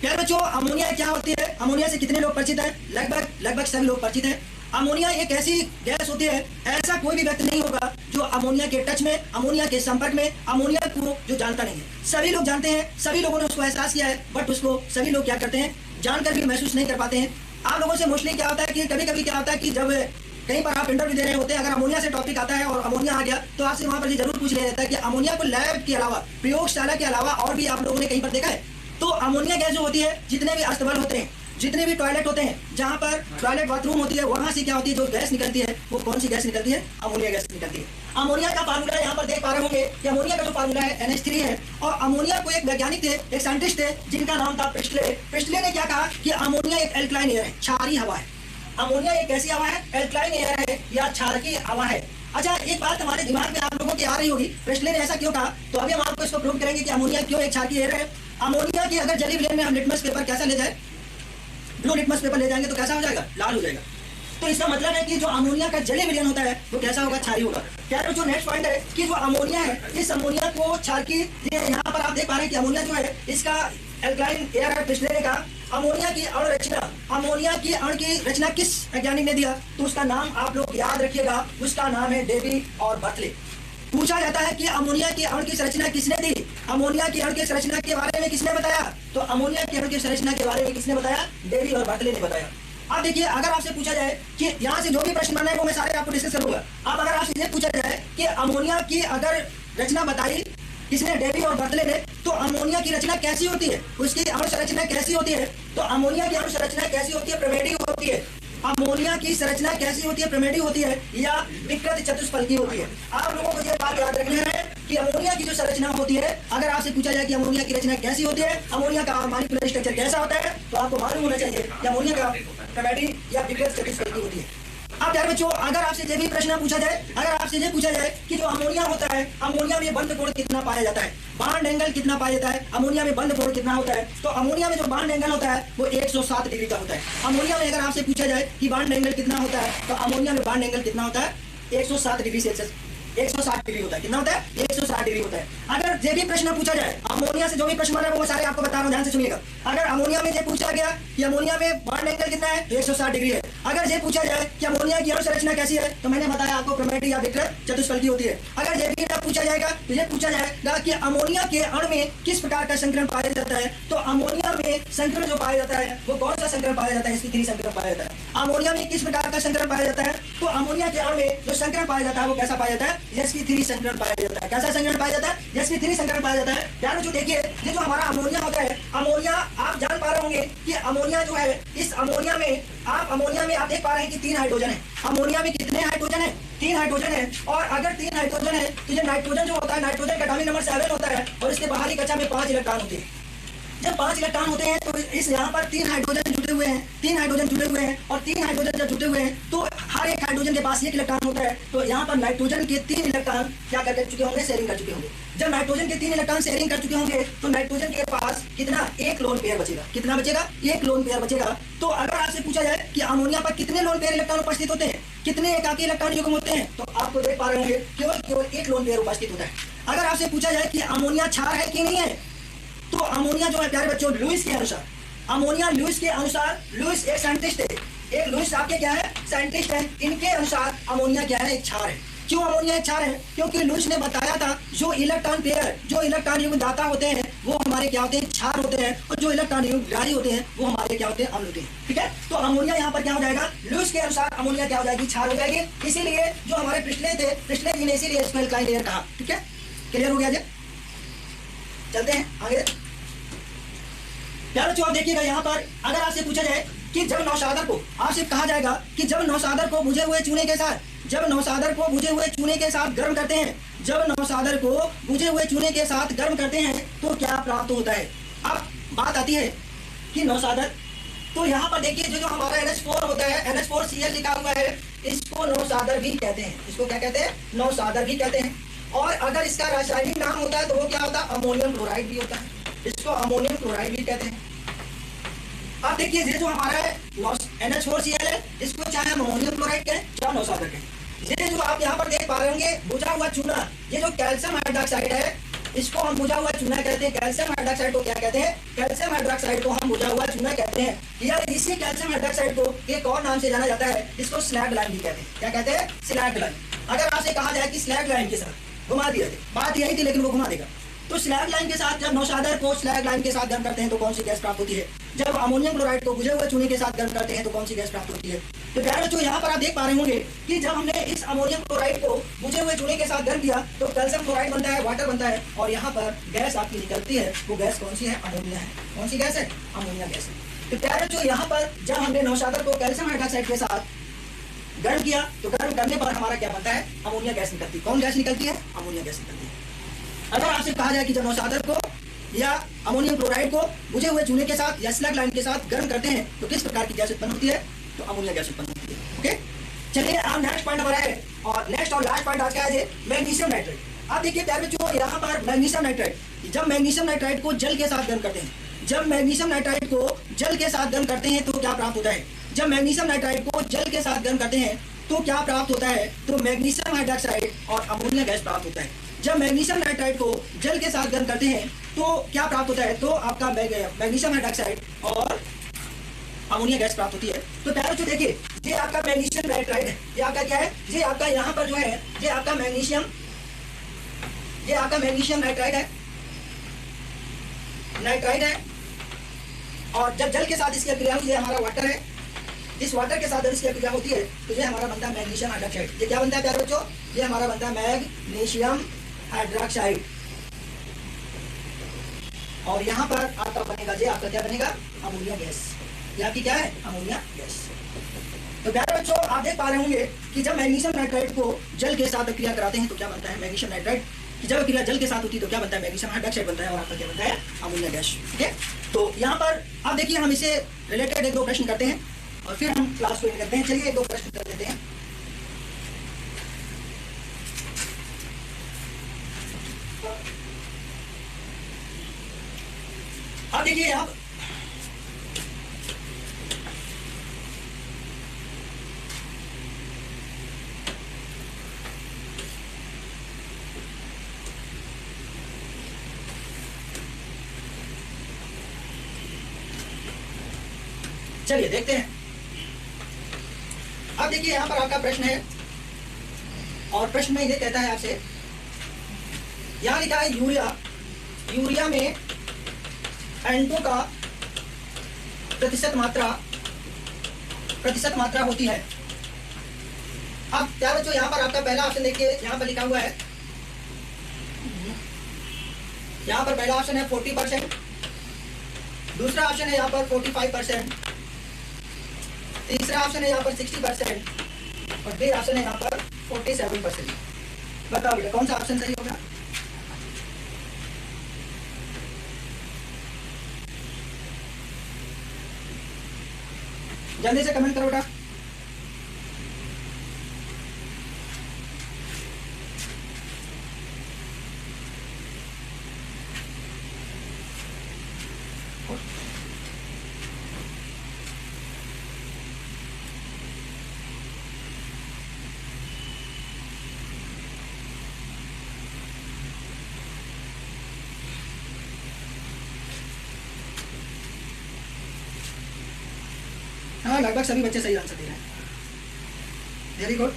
Speaker 1: प्यारे बच्चों, अमोनिया क्या होती है? अमोनिया से कितने लोग परिचित हैं? लगभग सभी लोग परिचित हैं। अमोनिया एक ऐसी गैस होती है, ऐसा कोई भी व्यक्ति नहीं होगा जो अमोनिया के टच में, अमोनिया के संपर्क में, अमोनिया को जो जानता नहीं है। सभी लोग जानते हैं, सभी लोगों ने उसको एहसास किया है, बट उसको सभी लोग क्या करते हैं, जानकर भी महसूस नहीं कर पाते हैं। आप लोगों से मोस्टली क्या होता है कि कभी कभी क्या होता है कि जब कहीं पर आप इंटरव्यू दे रहे होते हैं, अगर अमोनिया से टॉपिक आता है और अमोनिया आ गया तो आपसे वहां पर जरूर पूछ लिया जाता है कि अमोनिया को लैब के अलावा, प्रयोगशाला के अलावा और भी आप लोगों ने कहीं पर देखा है? तो अमोनिया गैस जो होती है, जितने भी अस्तबल होते हैं, जितने भी टॉयलेट होते हैं, जहाँ पर टॉयलेट बाथरूम होती है, वहां से क्या होती है, जो गैस निकलती है वो कौन सी गैस निकलती है? अमोनिया गैस निकलती है। अमोनिया का फार्मूला यहाँ पर देख पा रहे होंगे कि अमोनिया का जो फार्मूला है NH3 है। और अमोनिया को एक वैज्ञानिक थे, एक साइंटिस्ट थे जिनका नाम था प्रिस्टले। प्रिस्टले ने क्या कहा कि अमोनिया एक एल्कलाइन एयर है, क्षारीय हवा है। अमोनिया एक कैसी हवा है? एल्कलाइन एयर है या क्षारकीय हवा है। अच्छा, एक बात हमारे दिमाग में आप लोगों की आ रही होगी, प्रिस्टले ने ऐसा क्यों कहा? तो अभी हम आपको इसको प्रूव करेंगे कि अमोनिया क्यों एक क्षारकीय एयर है। अमोनिया की अगर जली विलयन में हम लिटमस पेपर कैसा ले जाए, ब्लू लिटमस पेपर ले जाएंगे तो कैसा हो जाएगा? लाल हो जाएगा। तो इसका मतलब है कि जो अमोनिया का जलीय विलयन होता है वो कैसा होगा? क्षारीय होगा। क्या जो नेक्स्ट पॉइंट है कि जो अमोनिया है, इस अमोनिया को क्षारकीय, यहाँ पर आप देख पा रहे हैं कि अमोनिया जो है इसका एल्कलाइन एयर है। पिछले का अमोनिया की अणु रचना, अमोनिया की अणु की रचना किस वैज्ञानिक ने दिया? तो उसका नाम आप लोग याद रखिएगा, उसका नाम है डेवी और बर्कले। पूछा जाता है कि अमोनिया की अणु की संरचना किसने दी? अमोनिया की अणु की संरचना के बारे में किसने बताया? तो अमोनिया की अणु की संरचना के बारे में किसने बताया? डेवी और बर्कले ने बताया। अब देखिए, अगर आपसे पूछा जाए कि यहाँ से जो भी प्रश्न बना है वो मैं सारे आपको डिस्कस करूंगा। अब अगर आपसे ये पूछा जाए कि अमोनिया की अगर रचना बताई किसने? डेवी और बर्कले ने, तो अमोनिया की रचना कैसी होती है, उसकी अणु संरचना कैसी होती है? तो अमोनिया की अणु संरचना कैसी होती है? प्रमेडीय होती है। अमोनिया की संरचना कैसी होती है? प्रमेडीय होती है या विकृत चतुष्फलकीय होती है। आप लोगों को ये बात याद रखनी है कि अमोनिया की जो संरचना होती है, अगर आपसे पूछा जाए कि अमोनिया की रचना कैसी होती है, अमोनिया का मॉलिक्यूलर स्ट्रक्चर कैसा होता है, तो आपको मालूम होना चाहिए कि अमोनिया का प्रमेडीय या विकृत चतुष्फलकीय होती है। अब प्यारे बच्चों, अगर आपसे ये भी प्रश्न पूछा जाए, अगर आपसे ये पूछा जाए कि जो अमोनिया होता है, अमोनिया में बंध कोण कितना पाया जाता है, बॉन्ड एंगल कितना पाया जाता है, अमोनिया में बंध कोण कितना होता है, तो अमोनिया में जो बॉन्ड एंगल होता है वो 107 डिग्री का होता है। अमोनिया में अगर आपसे पूछा जाए कि बॉन्ड एंगल कितना होता है, तो अमोनिया में बॉन्ड एंगल कितना होता है? 107 डिग्री सेल्सियस, 160 डिग्री होता है। कितना होता है? 160 डिग्री होता है। अगर ये भी प्रश्न पूछा जाए, अमोनिया से जो भी प्रश्न बना है वो सारे आपको बता रहा हूँ, ध्यान से सुनिएगा। अगर अमोनिया में ये पूछा गया कि अमोनिया में बॉन्ड एंगल कितना है, तो 160 डिग्री है। अगर ये पूछा जाए कि अमोनिया की अणु संरचना कैसी है, तो मैंने बताया आपको प्रमेडीय या विकृत चतुष्फलकीय होती है। अगर ये भी पूछा जाएगा तो ये पूछा जाएगा कि अमोनिया के अणु में किस प्रकार का संकरण पाया जाता है, तो अमोनिया में संकरण जो पाया जाता है वो कौन सा संकरण पाया जाता है? sp3 संकरण पाया जाता है। अमोनिया में किस प्रकार का संकरण पाया जाता है? तो अमोनिया के अणु में जो संकरण पाया जाता है वो कैसा पाया जाता है? sp3 संकरण पाया जाता है। कैसा संकरण पाया जाता है? sp3 संकरण पाया जाता है। यार जो देखिए, ये जो हमारा अमोनिया होता है, अमोनिया आप जान पा रहे होंगे कि अमोनिया जो है, इस अमोनिया में आप देख पा रहे हैं कि 3 हाइड्रोजन है। अमोनिया में कितने हाइड्रोजन है? 3 हाइड्रोजन है। और अगर 3 हाइड्रोजन है तो ये नाइट्रोजन जो होता है, नाइट्रोजन का एटॉमिक नंबर 7 होता है और इसके बाहरी कक्षा में 5 इलेक्ट्रॉन होते हैं। जब 5 इलेक्ट्रॉन होते हैं तो इस यहाँ पर 3 हाइड्रोजन जुड़े हुए हैं, 3 हाइड्रोजन जुड़े हुए हैं, और 3 हाइड्रोजन जब जुड़े हुए हैं तो हर एक हाइड्रोजन के पास 1 इलेक्ट्रॉन होता है। तो यहाँ पर नाइट्रोजन के 3 इलेक्ट्रॉन क्या कर चुके होंगे? शेयरिंग कर चुके होंगे। जब नाइट्रोजन के 3 इलेक्ट्रॉन शेयरिंग कर चुके होंगे तो नाइट्रोजन के पास कितना? 1 लोन पेयर बचेगा। कितना बचेगा? 1 लोन पेयर बचेगा। तो अगर आपसे पूछा जाए कि अमोनिया पर कितने लोन पेयर इलेक्ट्रॉन उपस्थित होते हैं, कितने एकाकी इलेक्ट्रॉन युग्म होते हैं, तो आपको देख पा रहे होंगे केवल 1 लोन पेयर उपस्थित होता है। अगर आपसे पूछा जाए कि अमोनिया क्षार है कि नहीं है, तो अमोनिया जो है प्यारे बच्चों, लुईस के अनुसार, अमोनिया लुईस के अनुसार, लुईस एक साइंटिस्ट है, एक लुईस आपके क्या है? साइंटिस्ट है। इनके अनुसार अमोनिया क्या है? एक क्षार है। क्यों अमोनिया एक क्षार है? क्योंकि लुईस ने बताया था जो इलेक्ट्रॉन पेयर, जो इलेक्ट्रॉन युग्म दाता होते हैं वो हमारे क्या होते हैं? क्षार होते हैं, और जो इलेक्ट्रॉन युग्म ग्राही होते हैं वो हमारे क्या होते हैं? अम्ल होते हैं। ठीक है, तो अमोनिया यहाँ पर क्या हो जाएगा? लुईस के अनुसार अमोनिया क्या हो जाएगी? क्षार हो जाएगी। इसीलिए जो हमारे प्रिस्टले थे, प्रिस्टले जी ने इसीलिए इसको एल्कलाइन एयर कहा। ठीक है, क्लियर हो गया जी? चलते हैं आगे। प्यारे बच्चों, आप देखिएगा यहाँ पर अगर आपसे पूछा जाए कि जब नौशादर को, आपसे कहा जाएगा कि जब नौशादर को बुझे हुए चूने के साथ, जब नौशादर को बुझे हुए चूने के साथ गर्म करते हैं, जब नौशादर को बुझे हुए चूने के साथ गर्म करते हैं तो क्या प्राप्त होता है? अब बात आती है कि नौशादर, तो यहाँ पर देखिए जो हमारा NH4 होता है, NH4Cl लिखा हुआ है, इसको नौशादर भी कहते हैं। इसको क्या कहते हैं? नौशादर भी कहते हैं। और अगर इसका रासायनिक नाम होता है तो वो क्या होता है? अमोनियम क्लोराइड भी होता है। इसको अमोनियम क्लोराइड भी कहते हैं। अब देखिए ये जो हमारा है NH4Cl है, इसको चाहे हम अमोनियम क्लोराइड कहें चाहे नौसागर कहें। ये जो आप यहाँ पर देख पा रहे होंगे बुझा हुआ चूना, ये जो कैल्शियम हाइड्रोक्साइड है इसको हम बुझा हुआ चूना कहते हैं। कैल्शियम हाइड्रोक्साइड को क्या कहते हैं? कैल्शियम हाइड्रोक्साइड को हम बुझा हुआ चूना कहते हैं। यार इसी कैल्शियम हाइड्रोक्साइड को एक और नाम से जाना जाता है, इसको स्लैग लाइन भी कहते हैं। क्या कहते हैं? Slag line. अगर आपसे कहा जाए कि स्लैग लाइन के साथ घुमा दिया जाए, बात यही थी लेकिन वो घुमा देगा। तो स्लैग लाइन के साथ जब नौशादर को स्लैग लाइन के साथ गर्म करते हैं तो कौन सी गैस प्राप्त होती है? जब अमोनियम क्लोराइड को बुझे हुए चूने के साथ गर्म करते हैं तो कौन सी गैस प्राप्त होती है? तो प्यारे बच्चों यहाँ पर आप देख पा रहे होंगे कि जब हमने इस अमोनियम क्लोराइड को बुझे हुए चूने के साथ गर्म किया तो कैल्शियम क्लोराइड बनता है, वाटर बनता है, और यहाँ पर गैस आपकी निकलती है। वो गैस कौन सी है? अमोनिया है। कौन सी गैस है? अमोनिया गैस है। तो प्यारे बच्चों यहाँ पर जब हमने नौशादर को कैल्शियम हाइड्रोक्साइड के साथ गर्म किया तो गर्म करने पर हमारा क्या बनता है? अमोनिया गैस निकलती है। कौन गैस निकलती है? अमोनिया गैस निकलती है। अगर आपसे कहा जाए कि जब नौशादर को या अमोनियम क्लोराइड को बुझे हुए चूने के साथ या स्लैग लाइन के साथ गर्म करते हैं तो किस प्रकार की गैस उत्पन्न होती है? तो अमोनिया गैस उत्पन्न होती है। ओके, चलिए हम नेक्स्ट पॉइंट नंबर है और नेक्स्ट और लास्ट पॉइंट आज है मैग्नीशियम नाइट्रेट। आप देखिए प्यारे बच्चों यहाँ पर मैग्नीशियम नाइट्रेट, जब मैग्नीशियम नाइट्राइड को जल के साथ गर्म करते हैं, जब मैग्नीशियम नाइट्राइड को जल के साथ गर्म करते हैं तो क्या प्राप्त होता है? जब मैग्नीशियम नाइट्राइड को जल के साथ गर्म करते हैं तो क्या प्राप्त होता है? तो मैग्नीशियम हाइड्रोक्साइड और अमोनिया गैस प्राप्त होता है। जब मैग्नीशियम नाइट्राइड को जल के साथ गर्म करते हैं तो क्या प्राप्त होता है? तो आपका मैग्नीशियम हाइड्रोक्साइड और अमोनिया गैस प्राप्त होती है। तो प्यारे बच्चों देखिए ये आपका मैग्नीशियम नाइट्राइड है, ये आपका क्या है? ये आपका यहाँ पर जो है ये आपका मैग्नीशियम, ये आपका मैग्नीशियम नाइट्राइड है, नाइट्राइड है। और जब जल के साथ इसकी क्रिया हुई, ये हमारा वाटर है, इस वाटर के साथ जब इसकी क्रिया होती है तो ये हमारा बनता है मैग्नीशियम हाइड्रोक्साइड। ये क्या बनता है प्यारे बच्चों? ये हमारा बनता है मैग्नीशियम हाइड्रोक्साइड। और यहाँ पर आपका बनेगा ये आपका क्या बनेगा? Ammonia gas. ये आपकी क्या है? Ammonia gas. तो प्यारे बच्चों आप देख पा रहे होंगे कि जब मैग्नीशियम नाइट्राइड को जल के साथ क्रिया कराते हैं तो क्या बनता है? Magnesium nitride. जब क्रिया जल के साथ होती है तो क्या बनता है? मैग्नीशियम हाइड्रोक्साइड बनता है और आपका क्या बनता है? Ammonia gas. ठीक है, तो यहाँ पर आप देखिए हम इसे रिलेटेड एक दो प्रश्न करते हैं और फिर हम क्लास को एंड करते हैं। चलिए एक दो प्रश्न कर देते हैं। अब देखिए आप चलिए देखते हैं। अब देखिए यहाँ पर आपका प्रश्न है और प्रश्न में ये कहता है आपसे, यहाँ लिखा है यूरिया, यूरिया में N2 का प्रतिशत मात्रा होती है। अब क्या बच्चों यहाँ पर आपका पहला ऑप्शन देखिए, यहाँ पर लिखा हुआ है, यहाँ पर पहला ऑप्शन है 40%, दूसरा ऑप्शन है यहाँ पर 45%, तीसरा ऑप्शन है यहाँ पर 60% और फिर ऑप्शन है यहाँ पर 47%। बताओ बेटा कौन सा ऑप्शन सही होगा? जल्दी से कमेंट करो बेटा। हाँ लगभग सभी बच्चे सही आंसर दे रहे हैं। Very good.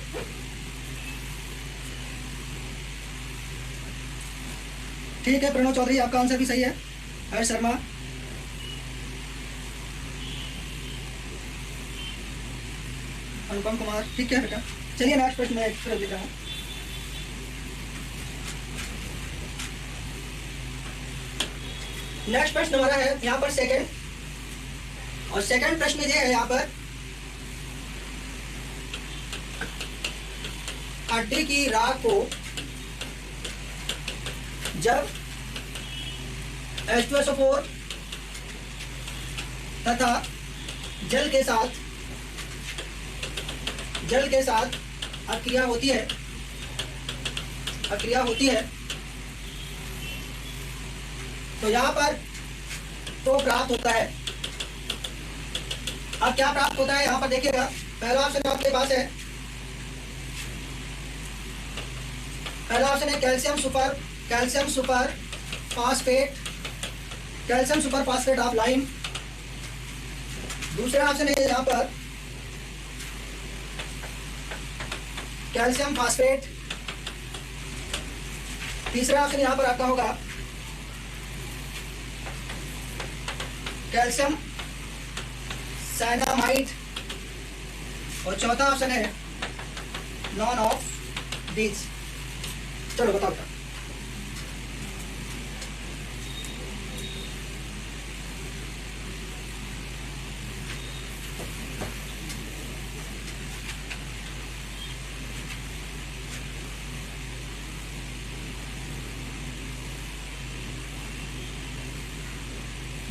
Speaker 1: ठीक है प्रणव चौधरी आपका आंसर भी सही है। हर्ष शर्मा, अनुपम कुमार, ठीक है बेटा। चलिए नेक्स्ट प्रश्न मैं फिर देख रहा हूँ। नेक्स्ट प्रश्न हमारा है यहाँ पर सेकंड, और सेकंड प्रश्न ये है यहाँ पर, हड्डी की राख को जब H2SO4 तथा जल के साथ अक्रिया होती है तो यहाँ पर तो प्राप्त होता है। अब क्या प्राप्त होता है यहाँ पर देखिएगा, पहला ऑप्शन आपके पास है, पहला ऑप्शन है calcium super phosphate, calcium super phosphate of lime. दूसरा ऑप्शन है यहाँ पर कैल्शियम फास्फेट। तीसरा ऑप्शन यहाँ पर आपका होगा कैल्शियम साइनामाइड। और चौथा ऑप्शन है नॉन ऑफ दीज। चलो बताओ।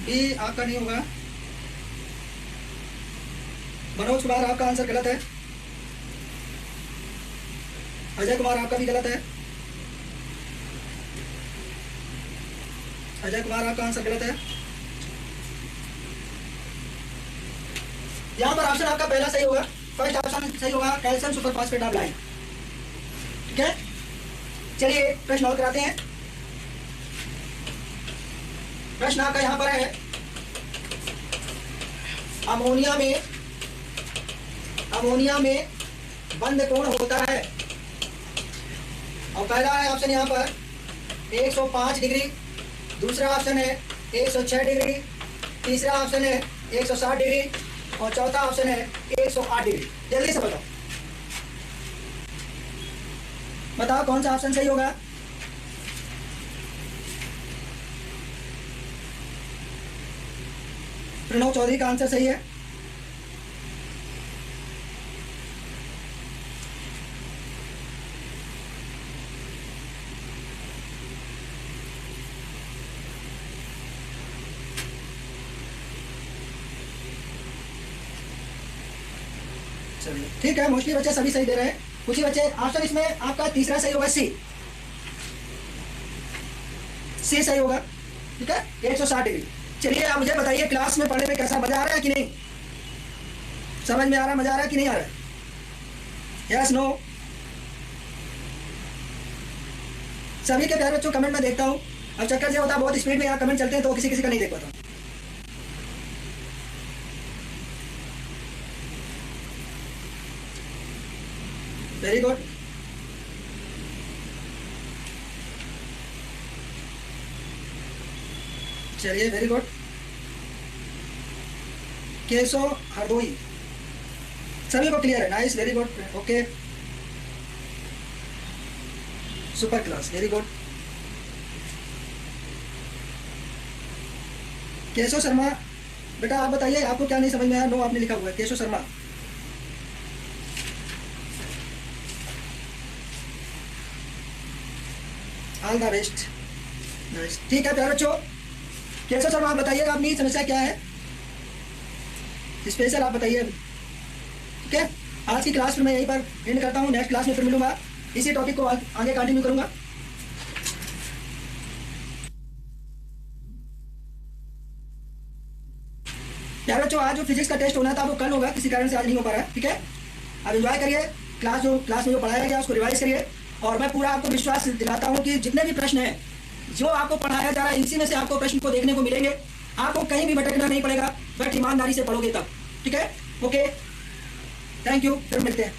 Speaker 1: बी आपका नहीं होगा। मनोज कुमार आपका आंसर गलत है। अजय कुमार आपका भी गलत है। अजय कुमार आपका आंसर गलत है। यहाँ पर ऑप्शन आपका पहला सही होगा, फर्स्ट ऑप्शन सही होगा, calcium super phosphate of lime. ठीक है, चलिए प्रश्न और कराते हैं। प्रश्न आपका यहाँ पर है, अमोनिया में बंध कोण होता है। और पहला है ऑप्शन यहाँ पर 105 डिग्री, दूसरा ऑप्शन है 106 डिग्री, तीसरा ऑप्शन है 160 डिग्री और चौथा ऑप्शन है 108 डिग्री। जल्दी से बताओ, बताओ कौन सा ऑप्शन सही होगा। प्रणव चौधरी का आंसर सही है। चलिए ठीक है, मोस्टली बच्चे सभी सही दे रहे हैं। कुछ ही बच्चे ऑप्शन इसमें आपका तीसरा सही होगा, सी सही होगा। ठीक है, 160 डिग्री। चलिए आप मुझे बताइए, क्लास में पढ़ने में कैसा मजा आ रहा है कि नहीं, समझ में आ रहा है, मजा आ रहा है कि नहीं आ रहा है? Yes no? सभी के प्यारे बच्चों कमेंट में देखता हूँ। अब चक्कर से होता है बहुत स्पीड में यहाँ कमेंट चलते हैं तो किसी किसी का नहीं देख पाता। Very good. चलिए वेरी गुड। केशव हरदोई, सभी को क्लियर है, nice, very good, okay, super class, very good. Keshav Sharma बेटा आप बताइए, आपको क्या नहीं समझ में आया? नो आपने लिखा हुआ है, Keshav Sharma. All the best, nice, ठीक है प्यारे बच्चों। केशव शर्मा आप बताइएगा अपनी समस्या क्या है, स्पेशल आप बताइए। ठीक है, आज की क्लास में मैं यहीं पर एंड करता हूँ, नेक्स्ट क्लास में फिर मिलूंगा, इसी टॉपिक को आगे कंटिन्यू करूंगा। प्यारे बच्चों, आज जो फिजिक्स का टेस्ट होना था वो कल होगा, किसी कारण से आज नहीं हो पा रहा है। ठीक है, अब एंजॉय करिए, क्लास में जो पढ़ाया गया उसको रिवाइज करिए। और मैं पूरा आपको विश्वास दिलाता हूँ कि जितने भी प्रश्न हैं जो आपको पढ़ाया जा रहा है, इसी में से आपको प्रश्न को देखने को मिलेंगे। आपको कहीं भी भटकना नहीं पड़ेगा, बट ईमानदारी से पढ़ोगे तब। ठीक है, ओके, थैंक यू, फिर मिलते हैं।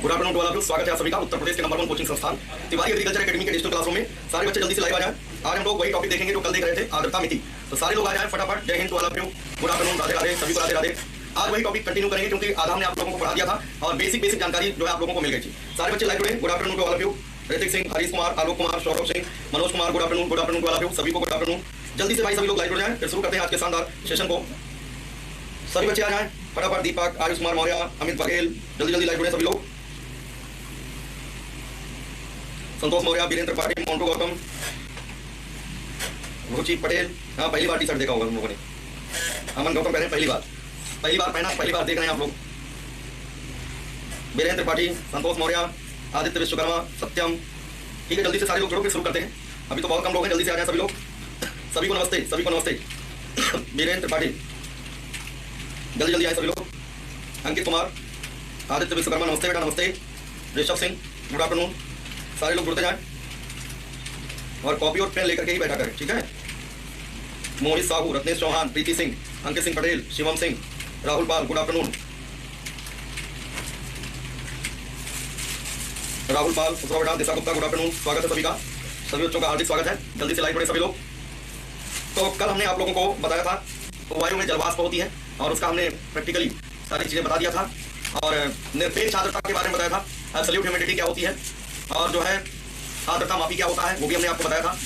Speaker 2: Good afternoon to all of you. स्वागत है आप सभी का उत्तर प्रदेश के नंबर 1 कोचिंग संस्थान तिवारी एग्रीकल्चर एकेडमी के डिजिटल क्लासरूम में। सारे बच्चे जल्दी से लाइव आ जाएं। आज हम लोग वही टॉपिक देखेंगे जो कल देख रहे थे, आर्द्रता मिति। तो सारे लोग आ जाएं फटाफट। जय हिंद to all of you. Good afternoon, Radhe Radhe, सभी को राधे राधे। आज वही टॉपिक कंटिन्यू करेंगे क्योंकि आधा हमने आप लोगों को पढ़ा दिया था और बेसिक जानकारी जो है आप लोगों को मिल गई थी। सारे बच्चे लाइव जुड़े। Good afternoon to all of you. Hrithik Singh, Harish Kumar, Alok Kumar, Saurabh Singh, Manoj Kumar, good afternoon to all of you. सभी को गुड आफ्टरनून। जल्दी से भाई सभी लोग लाइव जुड़ जाएं, फिर शुरू करते हैं आज के शानदार सेशन को। सभी बच्चे आ जाएं फटाफट। दीपक, आयुष कुमार मौर्य, अमित बघेल, जल्दी जल्दी लाइव जुड़े सभी लोग। संतोष मौर्य, वीरेंद्र पाटिल, मोन्टू गौतम, रुचि पटेल। हाँ, पहली बार टी शर्ट देखा होगा उन लोगों ने। अमन गौतम पहने पहली बार पहना, पहली बार देख रहे हैं आप लोग। वीरेंद्र पाटिल, संतोष मौर्य, आदित्य विश्वकर्मा, सत्यम। ठीक है, जल्दी से सारे लोग जुड़ो, फिर शुरू करते हैं। अभी तो बहुत कम लोग हैं, जल्दी से आ जाए सभी लोग। सभी को नमस्ते, सभी को नमस्ते। वीरेंद्र पाटिल, जल्दी जल्दी आए सभी लोग। अंकित कुमार, आदित्य विश्वकर्मा, नमस्ते बेटा, नमस्ते। Rishabh Singh, good afternoon. सारे लोग जुड़ते जाएं और कॉपी और पेन लेकर के ही बैठा करें, ठीक है। मोहित साहू, रत्नेश चौहान, प्रीति सिंह, अंकित सिंह पटेल, शिवम सिंह, राहुल पाल, गुड आफ्टरनून। राहुल पाल, उत्तराखंड, दिशा गुप्ता, गुड आफ्टरनून। स्वागत है सभी का, सभी बच्चों का हार्दिक स्वागत है। जल्दी से लाइव जुड़े सभी लोग। तो कल हमने आप लोगों को बताया था तो वायु में जलवाष्प होती है और उसका हमने प्रैक्टिकली सारी चीजें बता दिया था और निरपेक्ष आर्द्रता के बारे में बताया था। एब्सोल्यूट ह्यूमिडिटी क्या होती है और जो है आर्द्रता मापी क्या होता है वो भी हमने आपको बताया था।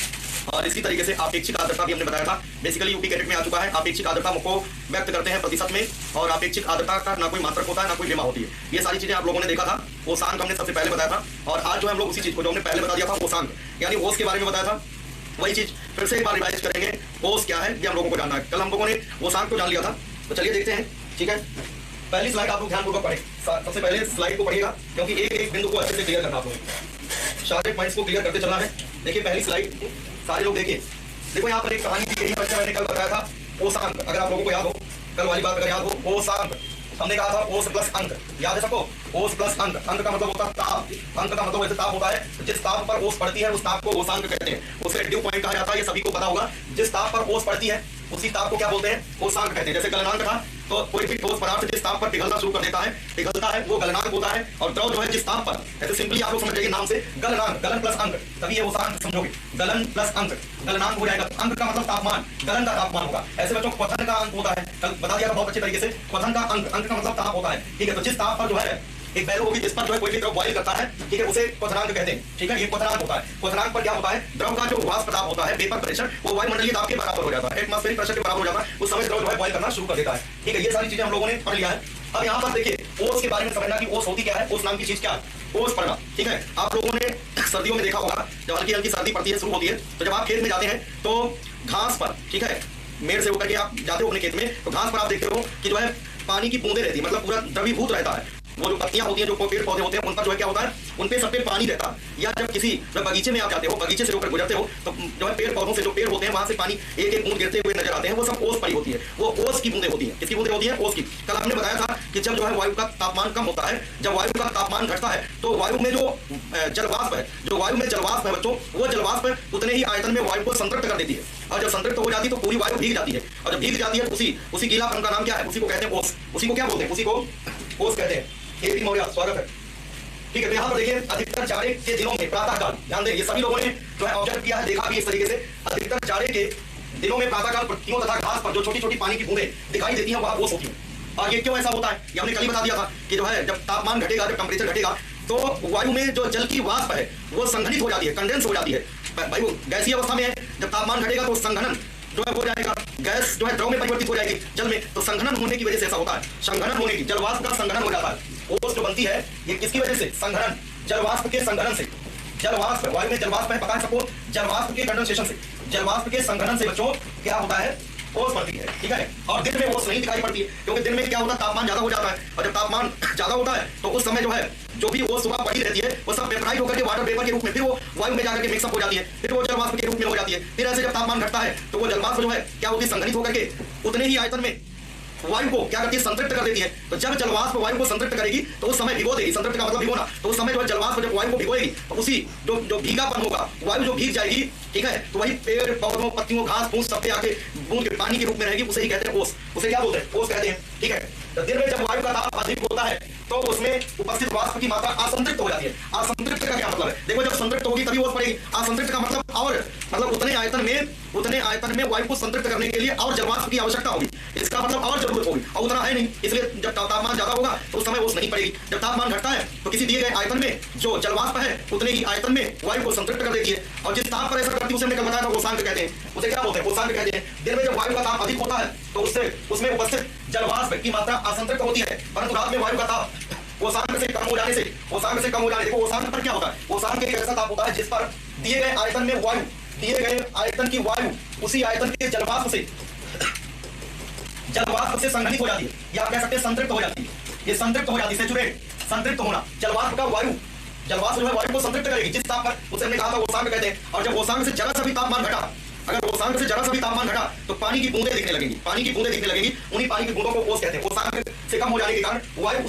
Speaker 2: और इसी तरीके से आपेक्षिक आर्द्रता भी हमने बताया था। बेसिकली यूपी कैडेट में आ चुका है। आपेक्षिक आर्द्रता को व्यक्त करते हैं प्रतिशत में और आपेक्षिक आर्द्रता का ना कोई मात्रक होता है ना कोई विमा होती है। ये सारी चीजें आप लोगों ने देखा था। वो शांत हमने सबसे पहले बताया था और आज जो हम लोग उसी चीज को जो हमने पहले बता दिया था वो शांत यानी ओस के बारे में बताया था, वही चीज फिर से एक बार रिवाइज करेंगे। ओस क्या है ये हम लोगों को जानना है। कल हम लोगों ने वो शांत को जान लिया था, तो चलिए देखते हैं, ठीक है। पहली स्लाइड आप लोग ध्यानपूर्वक पढ़ें। सबसे पहले स्लाइड को पढ़िएगा क्योंकि एक एक बिंदु को अच्छे से क्लियर करना आप लोगों सारे पॉइंट्स को क्लियर करते चलना है। देखिए पहली स्लाइड सारे लोग देखिए। देखो यहाँ पर एक कहानी थी, यही बच्चा मैंने कल बताया था। ओस अंक, अगर आप लोगों को याद हो, कल वाली बात अगर याद हो, ओस अंक हमने कहा था। ओस प्लस अंक याद है सबको। ओस प्लस अंक, अंक का मतलब होता है ताप, अंक का मतलब वैसे ताप होता है। जिस ताप पर ओस पड़ती है उस ताप को ओसांक कहते हैं। उसे ड्यू पॉइंट कहा जाता है, ये सभी को पता होगा। जिस ताप पर ओस पड़ती है उसी ताप को क्या बोलते हैं, ओसांक कहते हैं। जैसे गलनांक था तो कोई भी ठोस पदार्थ जिस ताप पर पिघलना शुरू कर देता है, पिघलता है, वो गलनांक होता है। और द्रव जो है जिस ताप पर, ऐसे सिंपली आप लोग समझ जाइए नाम से, गलनांक, गलन प्लस अंक, तभी ये ओसांक समझोगे। गलन प्लस अंक, गलनांक हो जाएगा। अंक का मतलब तापमान, गलन का तापमान होगा। ऐसे बच्चों क्वथन का अंक होता है, कल बता दिया था बहुत अच्छे तरीके से। क्वथन का अंक, अंक का मतलब ताप होता है, ठीक है। तो जिस ताप पर जो है एक वैल्यू होगी जिस पर जो है कोई भी द्रव बॉइल करता है, ठीक है, उसे क्वथनांक कहते हैं, ठीक है। ये क्वथनांक होता है। क्वथनांक पर क्या होता है, द्रव का जो वाष्प ताप होता है, वेपर प्रेशर, वो वायुमंडलीय दाब के बराबर हो जाता है, एटमॉस्फेरिक प्रेशर के बराबर हो जाता है। उस समय द्रव जो है बॉइल करना शुरू कर देता है, ठीक है। ये सारी चीजें हम लोगों ने पढ़ लिया है। अब यहाँ पर देखिए ओस के बारे में समझना कि ओस होती क्या है, ओस नाम की चीज क्या है, ओस पढ़ना, ठीक है। आप लोगों ने सर्दियों में देखा होगा जब हल्की हल्की सर्दी पड़ती है, शुरू होती है, तो जब आप खेत में जाते हैं तो घास पर, ठीक है, मेड़ से होकर के आप जाते हो अपने खेत में, तो घास पर आप देखते हो कि जो है पानी की बूंदे रहती है, मतलब पूरा द्रवीभूत रहता है। वो जो पत्तियां होती हैं, जो पेड़ पौधे होते हैं, उन पर जो है क्या होता है, उन पे सब पे पानी रहता है। या जब किसी बगीचे में आप जाते हो, बगीचे से होकर गुजरते हो, तो जो है पेड़ पौधों से जो पेड़ होते हैं वहां से पानी एक एक बूंद गिरते हुए नजर आते हैं, वो सब ओस पड़ी होती है। वो ओस की बूंदें होती हैं। किसकी बूंदें होती हैं, ओस की। कल आपने बताया था कि जब जो है वायु का तापमान कम होता है, जब वायु का तापमान घटता है, तो वायु में जो जलवाष्प है, जो वायु में जलवाष्प है बच्चों, वो जलवाष्प उतने ही आयतन में वायु को संतृप्त कर देती है। और जब संतृप्त हो जाती है तो पूरी वायु भीग जाती है। और जब भीग जाती है तो उसी गीलापन का नाम क्या है, उसी को कहते हैं ओस। उसी को क्या बोलते हैं, उसी को ओस कहते हैं। केपी मौर्य, स्वागत है, ठीक है। तो यहाँ पर देखिए अधिकतर जाड़े के दिनों में प्रातःकाल, ध्यान दें, ये सभी लोगों ने जो है ऑब्जर्व किया है, देखा भी इस तरीके से। अधिकतर जाड़े के दिनों में प्रातःकाल पत्तियों तथा घास पर जो छोटी छोटी पानी की बूंदें दिखाई देती हैं वह ओस होती है। और ये क्यों ऐसा होता है, ये हमने कल ही बता दिया था कि जो है जब तापमान घटेगा, जब टेम्परेचर घटेगा, तो वायु में जो जल की वाष्प है वो संघनित हो जाती है, कंडेंस हो जाती है। वायु गैसीय अवस्था में है, जब तापमान घटेगा तो संघनन जो है हो जाएगा, गैस जो है द्रव में परिवर्तित हो जाएगी जल में। तो संघनन होने की वजह से ऐसा होता है, संघनन होने की, जलवाष्प का संघनन हो जाता है। ओस जो बनती है ये किसकी वजह से, संघनन, जलवाष्प के संघनन से। जलवाष्प, वायु में जलवाष्प है, पता है सबको, जलवाष्प के कंडेंसेशन से, जलवाष्प के संघनन से बच्चों क्या होता है, ओस पड़ती है, ठीक है। और दिन में ओस नहीं दिखाई पड़ती है क्योंकि दिन में क्या होता है, तापमान ज्यादा हो जाता है। और जब तापमान ज्यादा होता है तो उस समय जो है जो भी ओस सुबह पड़ी रहती है वो सब वेपराइज होकर के वाटर वेपर के रूप में फिर वो वायु में जाकर के मिक्सअप हो जाती है, फिर वो जलवाष्प के रूप में हो जाती है। फिर ऐसे जब तापमान घटता है तो वो जलवाष्प जो है क्या होती है, संघनित होकर के उतने ही आयतन में वायु को क्या करती है, संतृप्त कर देती है। तो जब जलवाष्प वायु को संतृप्त करेगी तो उस समय भिगो देगी, संतृप्त का मतलब भिगोना, तो उस समय जो है जलवाष्प जब वायु को भिगोएगी तो उसी जो भीगापन होगा, वायु जो भीग जाएगी, ठीक है, तो वही पेड़ पौधों, पत्तियों, घास फूस सब पे आके बूंद के पानी के रूप में रहेगी, उसे ही कहते हैं ओस। उसे क्या बोलते हैं, ओस कहते हैं, ठीक है। तो दिन में जब वायु का ताप अधिक होता है तो उसमें उपस्थित वाष्प की मात्रा असंतृप्त हो जाती है। असंतृप्त का क्या मतलब है? देखो, जब संतृप्त होगी तभी ओस पड़ेगी। असंतृप्त का मतलब और मतलब उतने आयतन में वायु को संतृप्त करने के लिए और जलवाष्प की आवश्यकता होगी, इसका मतलब और जरूरत होगी, और उतना है नहीं, इसलिए जब तापमान ज्यादा होगा तो उस समय ओस नहीं पड़ेगी। जब तापमान घटता है तो किसी दिए गए आयतन में जो जलवाष्प है उतने ही आयतन में वायु को संतृप्त कर देती है, और जिस ताप पर ऐसा करती है उसे हमने कल बताया था ओसांक कहते हैं। उसे क्या बोलते हैं? ओसांक कहते हैं। दिन में जब वायु का ताप अधिक होता है तो उससे उसमें उपस्थित जलवाष्प की मात्रा असंतृप्त होती है, परंतु रात में वायु का ताप ओसांक से कम हो जाने से देखो ओसांक पर क्या होता है? ओसांक एक ऐसा ताप होता है जिस पर दिए गए आयतन में वायु, दिए गए आयतन की वायु उसी आयतन के जलवाष्प से संघनित हो जाती है, या आप कह सकते हैं संतृप्त हो जाती है। ये संतृप्त हो जाती है, सैचुरेट, संतृप्त होना। जलवाष्प जो है वायु को संतृप्त करेगी जिस ताप पर, उसे हमने कहा था ओसांक कहते हैं। और जब ओसांक से जरा सा भी तापमान घटा, अगर ओसांक से जरा सा भी तापमान घटा तो पानी की बूंदें दिखने लगेंगी, उन्हीं पानी की बूंदों को ओस कहते हैं। ओसांक से कम हो जाने के कारण वायु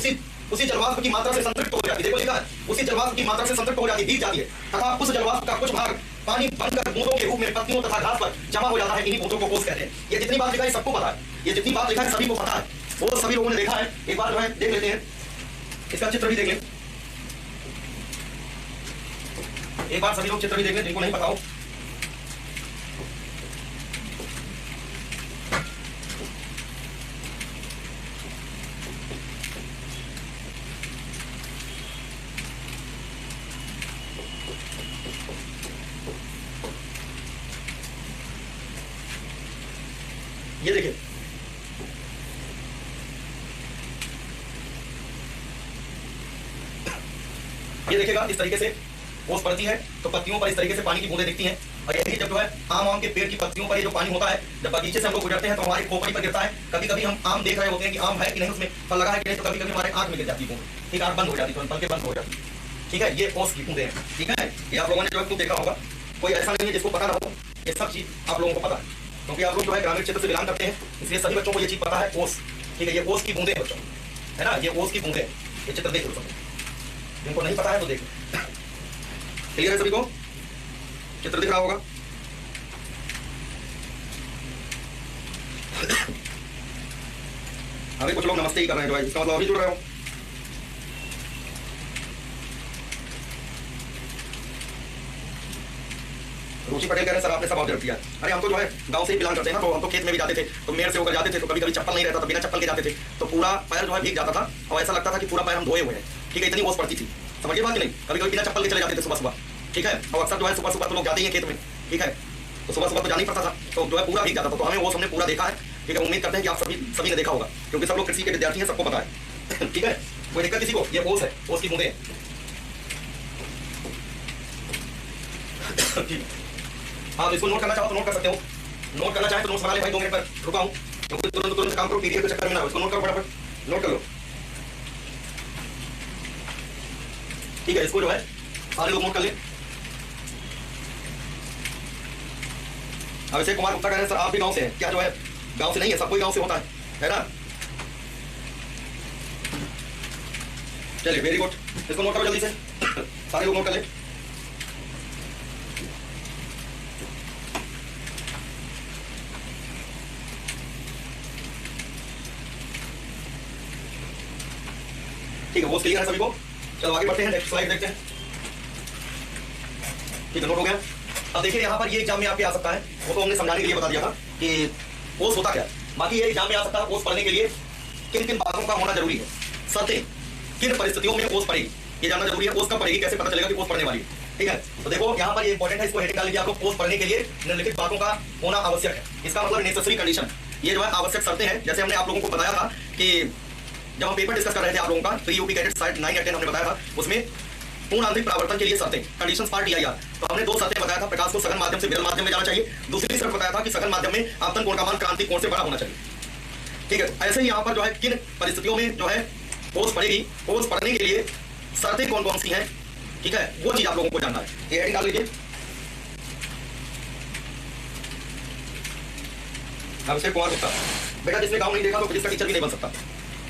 Speaker 2: उसी जलवाष्प की मात्रा से संतृप्त हो जाती है। देखो लिखा है, उसी जलवाष्प की मात्रा से संतृप्त हो जाती है, भीग जाती है, तथा उस जलवाष्प का कुछ भाग पानी बनकर बूंदों के रूप में पत्तियों तथा घास पर जमा हो जाता है। इन्हीं बूंदों को ओस कहते हैं। ये जितनी बात लिखा है सबको पता है, ये जितनी बात लिखा है सभी को पता है, वो सभी लोगों ने देखा है। एक बार जो है देख लेते हैं, इसका चित्र भी देख लें, एक बार सभी लोग चित्र भी देख लें जिनको नहीं पता हो। ये देखिए, ये देखिएगा इस तरीके से ओस पड़ती है तो पत्तियों पर इस तरीके से पानी की बूंदें दिखती हैं। और यही जब जो है आम के पेड़ की पत्तियों पर ये जो पानी होता है, जब बगीचे से हम लोग गुजरते हैं तो हमारी खोपड़ी पर गिरता है। कभी कभी हम आम देख रहे होते हैं कि आम है कि नहीं, उसमें फल लगा है कि नहीं, तो कभी कभी हमारे आंख में गिर जाती है बूंद, ठीक है, आंख बंद हो जाती है, पलकें बंद हो जाती है। ठीक है, ये ओस की बूंदें हैं। ठीक है, ये आप लोगों ने जो है देखा होगा, कोई ऐसा नहीं है जिसको पता ना हो, ये सब चीज आप लोगों को पता है, क्योंकि आप लोग जो है ग्रामीण क्षेत्र से बिलोंग करते हैं, इसलिए सभी बच्चों को ये चीज पता है, ओस। ठीक है, ये ओस की बूंदें हैं बच्चों, है ना, ये ओस की बूंदें। ये चित्र देख लो, जिनको नहीं पता है तो देखो। क्लियर है सभी को? चित्र दिख रहा होगा। अभी कुछ लोग नमस्ते ही कर रहे हैं जो है, इसका मतलब अभी जुड़ रहे हो। रुचि पटेल कह रहे हैं सर आपने सब ऑब्जर्व किया। अरे हम तो जो है गांव से ही बिलोंग करते हैं ना, तो हम तो खेत में भी जाते थे, तो मेड़ से होकर जाते थे, तो कभी कभी चप्पल नहीं रहता तो बिना चप्पल के जाते थे, तो पूरा पैर जो है भीग जाता था और ऐसा लगता था कि पूरा पैर हम धोए हुए हैं। ठीक है, इतनी ओस पड़ती थी, समझिए बात नहीं। कभी कभी बिना चप्पल के चले जाते थे सुबह सुबह। ठीक है, और अक्सर जो है सुबह सुबह तो लोग जाते ही हैं खेत में। ठीक है, तो सुबह सुबह तो जाना ही पड़ता था, तो जो है पूरा भीग जाता था। तो हमें ओस हमने पूरा देखा है। ठीक है, उम्मीद करते हैं कि आप सभी ने देखा होगा, क्योंकि सब लोग कृषि के विद्यार्थी हैं, सबको पता है। ठीक है, कोई दिक्कत किसी को? ये ओस है, ओस की बूंदें। हाँ, तो इसको नोट करना चाहो तो नोट कर सकते हो, नोट करना चाहे तो नोट्स बना ले भाई, 2 मिनट पर रुका हूँ, क्योंकि तुरंत काम करो, पीडीएफ के चक्कर में ना हो। इसको नोट करो फटाफट, नोट कर लो। ठीक है, इसको जो है सारे लोग नोट कर ले। अभिषेक कुमार गुप्ता कह रहे हैं सर आप भी गांव से हैं क्या? जो है गांव से नहीं है, सब कोई गांव से होता है ना? चलिए, वेरी गुड, इसको नोट करो जल्दी से, सारे लोग नोट कर ले। ठीक है, वो क्लियर है सभी को? चलो आगे बढ़ते हैं, नेक्स्ट स्लाइड देखते हैं। ठीक है, नोट हो गया। अब देखिए यहाँ पर ये एग्जाम में आपके आ सकता है, वो तो हमने समझाने के लिए बता दिया था कि ओस होता क्या है। बाकी ये एग्जाम में आ सकता है, ओस पढ़ने के लिए किन किन बातों का होना जरूरी है, शर्तें, किन परिस्थितियों में ओस पड़ेगी, ये जानना जरूरी है। ओस कब पड़ेगी, कैसे पता चलेगा कि ओस पड़ने वाली है। ठीक है, तो देखो यहाँ पर ये इंपॉर्टेंट है, इसको हेडिंग डाल लीजिए आप लोग, ओस पढ़ने के लिए निम्नलिखित बातों का होना आवश्यक है। इसका मतलब नेसेसरी कंडीशन, ये जो है आवश्यक शर्तें हैं। जैसे हमने आप लोगों को बताया था कि जब हम पेपर डिस्कस कर रहे थे आप लोगों का, तो यूपी कैडेट साइड 9 या 10 हमने बताया था, उसमें पूर्ण आंतरिक परावर्तन के लिए शर्तें, कंडीशंस पार्ट DIR। तो हमने 2 शर्तें बताया था, प्रकाश को सघन माध्यम से विरल माध्यम में जाना चाहिए। दूसरी शर्त बताया था कि सघन माध्यम में आपतन कोण का मान क्रांतिक कोण से बड़ा होना चाहिए। ठीक है, ऐसे ही यहाँ पर जो है किन परिस्थितियों में जो है ओस पड़ेगी, ओस पढ़ने के लिए शर्तें कौन कौन सी हैं, ठीक है, वो चीज आप लोगों को जानना है। ये हेडिंग डाल लीजिए। अभिषेक कुमार गुप्ता, बेटा जिसने गाँव नहीं देखा तो फिजिक्स का टीचर भी नहीं बन सकता।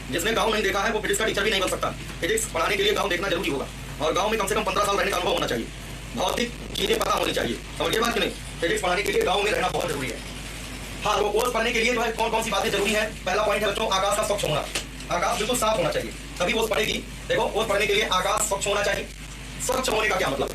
Speaker 2: जिसने गांव नहीं देखा है वो फिजिक्स का टीचर भी नहीं बन सकता। फिजिक्स पढ़ाने के लिए गांव देखना जरूरी होगा, और गांव में कम से कम 15 साल रहने का अनुभव होना चाहिए, भौतिक चीजें पता होनी चाहिए। समझिए बात कि नहीं? फिजिक्स पढ़ाने के लिए गांव में रहना बहुत जरूरी है। हाँ, वो कोर्स पढ़ने के लिए जो है कौन कौन सी बातें जरूरी है? पहला पॉइंट है बच्चों, आकाश का स्वच्छ होना। आकाश बिल्कुल साफ होना चाहिए, तभी ओस पड़ेगी। देखो ओस पड़ने के लिए आकाश स्वच्छ होना चाहिए। स्वच्छ होने का क्या मतलब?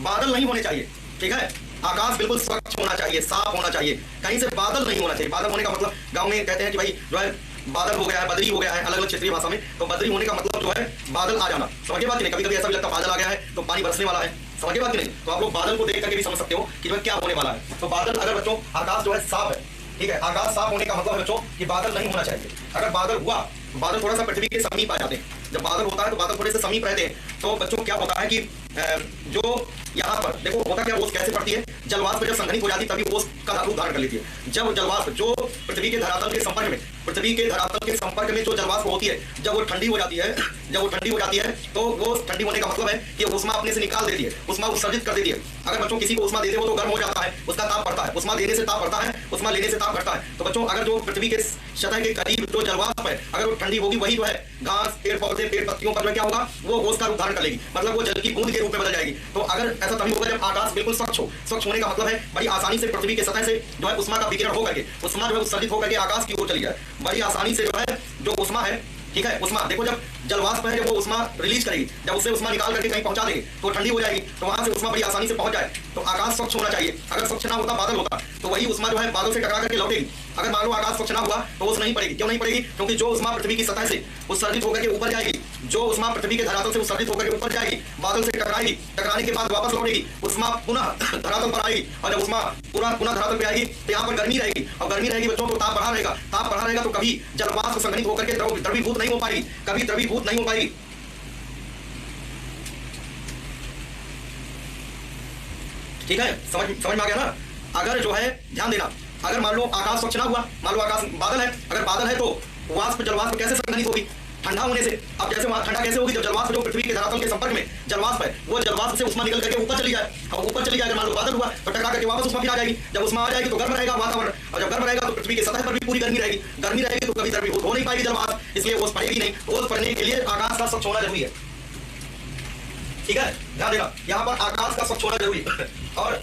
Speaker 2: बादल नहीं होने चाहिए, ठीक है। आकाश बिल्कुल स्वच्छ होना चाहिए, साफ होना चाहिए, कहीं से बादल नहीं होना चाहिए। बादल होने का मतलब गांव में कहते हैं कि भाई जो है बादल हो गया है, बदरी हो गया है, अलग अलग क्षेत्रीय भाषा में। तो बदरी होने का मतलब जो है बादल आ जाना। समझे बात कि नहीं? कभी कभी ऐसा भी लगता है बादल आ गया है तो पानी बरसने वाला है। समझे बात कि नहीं? तो आप लोग बादल को देख करके भी समझ सकते हो कि जो क्या होने वाला है। तो बादल अगर बच्चों आकाश जो है साफ है, ठीक है, आकाश साफ होने का मतलब है बच्चों कि बादल नहीं होना चाहिए। अगर बादल हुआ, बादल थोड़ा सा पृथ्वी के समीप आ जाते हैं। जब बादल होता है तो बादल थोड़े से समीप रहते हैं। तो बच्चों क्या होता है कि जो यहाँ पर देखो होता क्या, ओस कैसे पड़ती है? जलवाष्प जब संघनित हो जाती है तभी ओस का रूप धारण कर लेती है। जब जलवाष्प जो पृथ्वी के धरातल के संपर्क में, पृथ्वी के धरातल के संपर्क में जो जलवाष्प होती है, जब वो ठंडी हो जाती है, जब वो ठंडी हो जाती है तो वो ठंडी होने का मतलब है कि उष्मा अपने से निकाल देती है, उष्मा उत्सर्जित कर देती है। अगर बच्चों किसी को उष्मा देते हो तो गर्म हो जाता है, उसका ताप बढ़ता है। उष्मा देने से ताप बढ़ता है, उष्मा लेने से ताप घटता है। तो बच्चों अगर जो पृथ्वी के सतह के करीब जो जलवाष्प है अगर वो ठंडी होगी, वही जो है घास, पेड़ पौधे, पेड़ पत्तियों पर जो क्या होगा, वो ओस का रूप धारण कर लेगी, मतलब वो जल की बूंद के रूप में बदल जाएगी। तो अगर ऐसा तभी होगा जब आकाश बिल्कुल स्वच्छ हो। स्वच्छ होने का मतलब है बड़ी आसानी से पृथ्वी के सतह से जो है उष्मा का विकिरण होकर के उष्मा जो है उत्सर्जित होकर के आकाश की ओर चली जाए। बड़ी आसानी से जो है जो उष्मा है, ठीक है, उष्मा देखो जब जलवाष्प है, जब वो उष्मा रिलीज करेगी, जब उससे उष्मा निकाल करके कहीं पहुंचा देगी तो ठंडी हो जाएगी। तो वहां से उष्मा बड़ी आसानी से पहुंच जाए। तो आकाश स्वच्छ होना चाहिए। अगर स्वच्छ ना होता, बादल होता, तो वही उष्मा जो है बादल से टकरा करके लौटेगी। अगर मान लो आकाश स्वच्छ ना हुआ तो ओस नहीं पड़ेगी। क्यों नहीं पड़ेगी? क्योंकि जो उष्मा पृथ्वी की सतह से उत्सर्जित होकर के ऊपर जाएगी, जो उष्मा पृथ्वी के धरातल से उत्सर्जित होकर के ऊपर जाएगी, बादल से टकराएगी, टकराने के बाद वापस लौटेगी, उष्मा पुनः धरातल पर आएगी। और जब उष्मा पुनः धरातल पर आएगी तो यहाँ पर गर्मी रहेगी, और गर्मी रहेगी बच्चों तो ताप बढ़ा रहेगा। ताप बढ़ा रहेगा तो कभी जलवाष्प संघनित होकर के द्रवीभूत नहीं हो पाएगी, कभी द्रवीभूत नहीं हो पाएगी। ठीक है, समझ में आ गया ना? अगर जो है ध्यान देना, अगर मान लो आकाश स्वच्छ ना हुआ, मान लो आकाश बादल है, अगर बादल है तो वाष्प जलवाष्प कैसे संघनित होगी? ठंडा होने से। अब जैसे वहां ठंडा कैसे होगी? जब जलवाष्प जो पृथ्वी के धरातल के संपर्क में जलवाष्प है, वो जलवाष्प से उष्मा निकल करके ऊपर चली जाए। अब ऊपर चली जाए, अगर मान लो बादल हुआ तो टकरा करके वापस उष्मा फिर आ जाएगी। जब उष्मा आ जाएगी तो गर्म रहेगा वातावरण, और जब गर्म रहेगा तो पृथ्वी के सतह पर भी पूरी गर्मी रहेगी। गर्मी रहेगी तो कभी द्रवीभूत हो नहीं पाएगी जलवाष्प, इसलिए ओस पड़ेगी नहीं। ओस पड़ने के लिए आकाश का स्वच्छ होना जरूरी है। ठीक है, ध्यान देना, यहाँ पर आकाश का स्वच्छ होना जरूरी है। और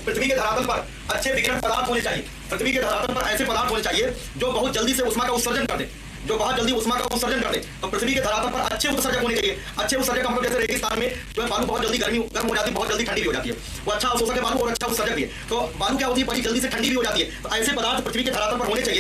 Speaker 2: पृथ्वी के धरातल पर अच्छे विकिरण पदार्थ होने चाहिए। पृथ्वी के धरातल पर ऐसे पदार्थ होने चाहिए जो बहुत जल्दी से उष्मा का उत्सर्जन कर दे, जो बहुत जल्दी उष्मा का उत्सर्जन कर दे। तो पृथ्वी के धरातल पर अच्छे उत्सर्जक होने चाहिए। अच्छे उत्सर्जक हम लोग जैसे रेगिस्तान में जो है बालू बहुत जल्दी गर्म हो जाती है, बहुत जल्दी ठंडी भी हो जाती है। वो अच्छा अवशोषक है बालू और अच्छा उत्सर्जक भी है। तो बालू क्या होती है, बड़ी जल्दी से ठंडी भी हो जाती है। तो ऐसे पदार्थ पृथ्वी के धरातल पर होने चाहिए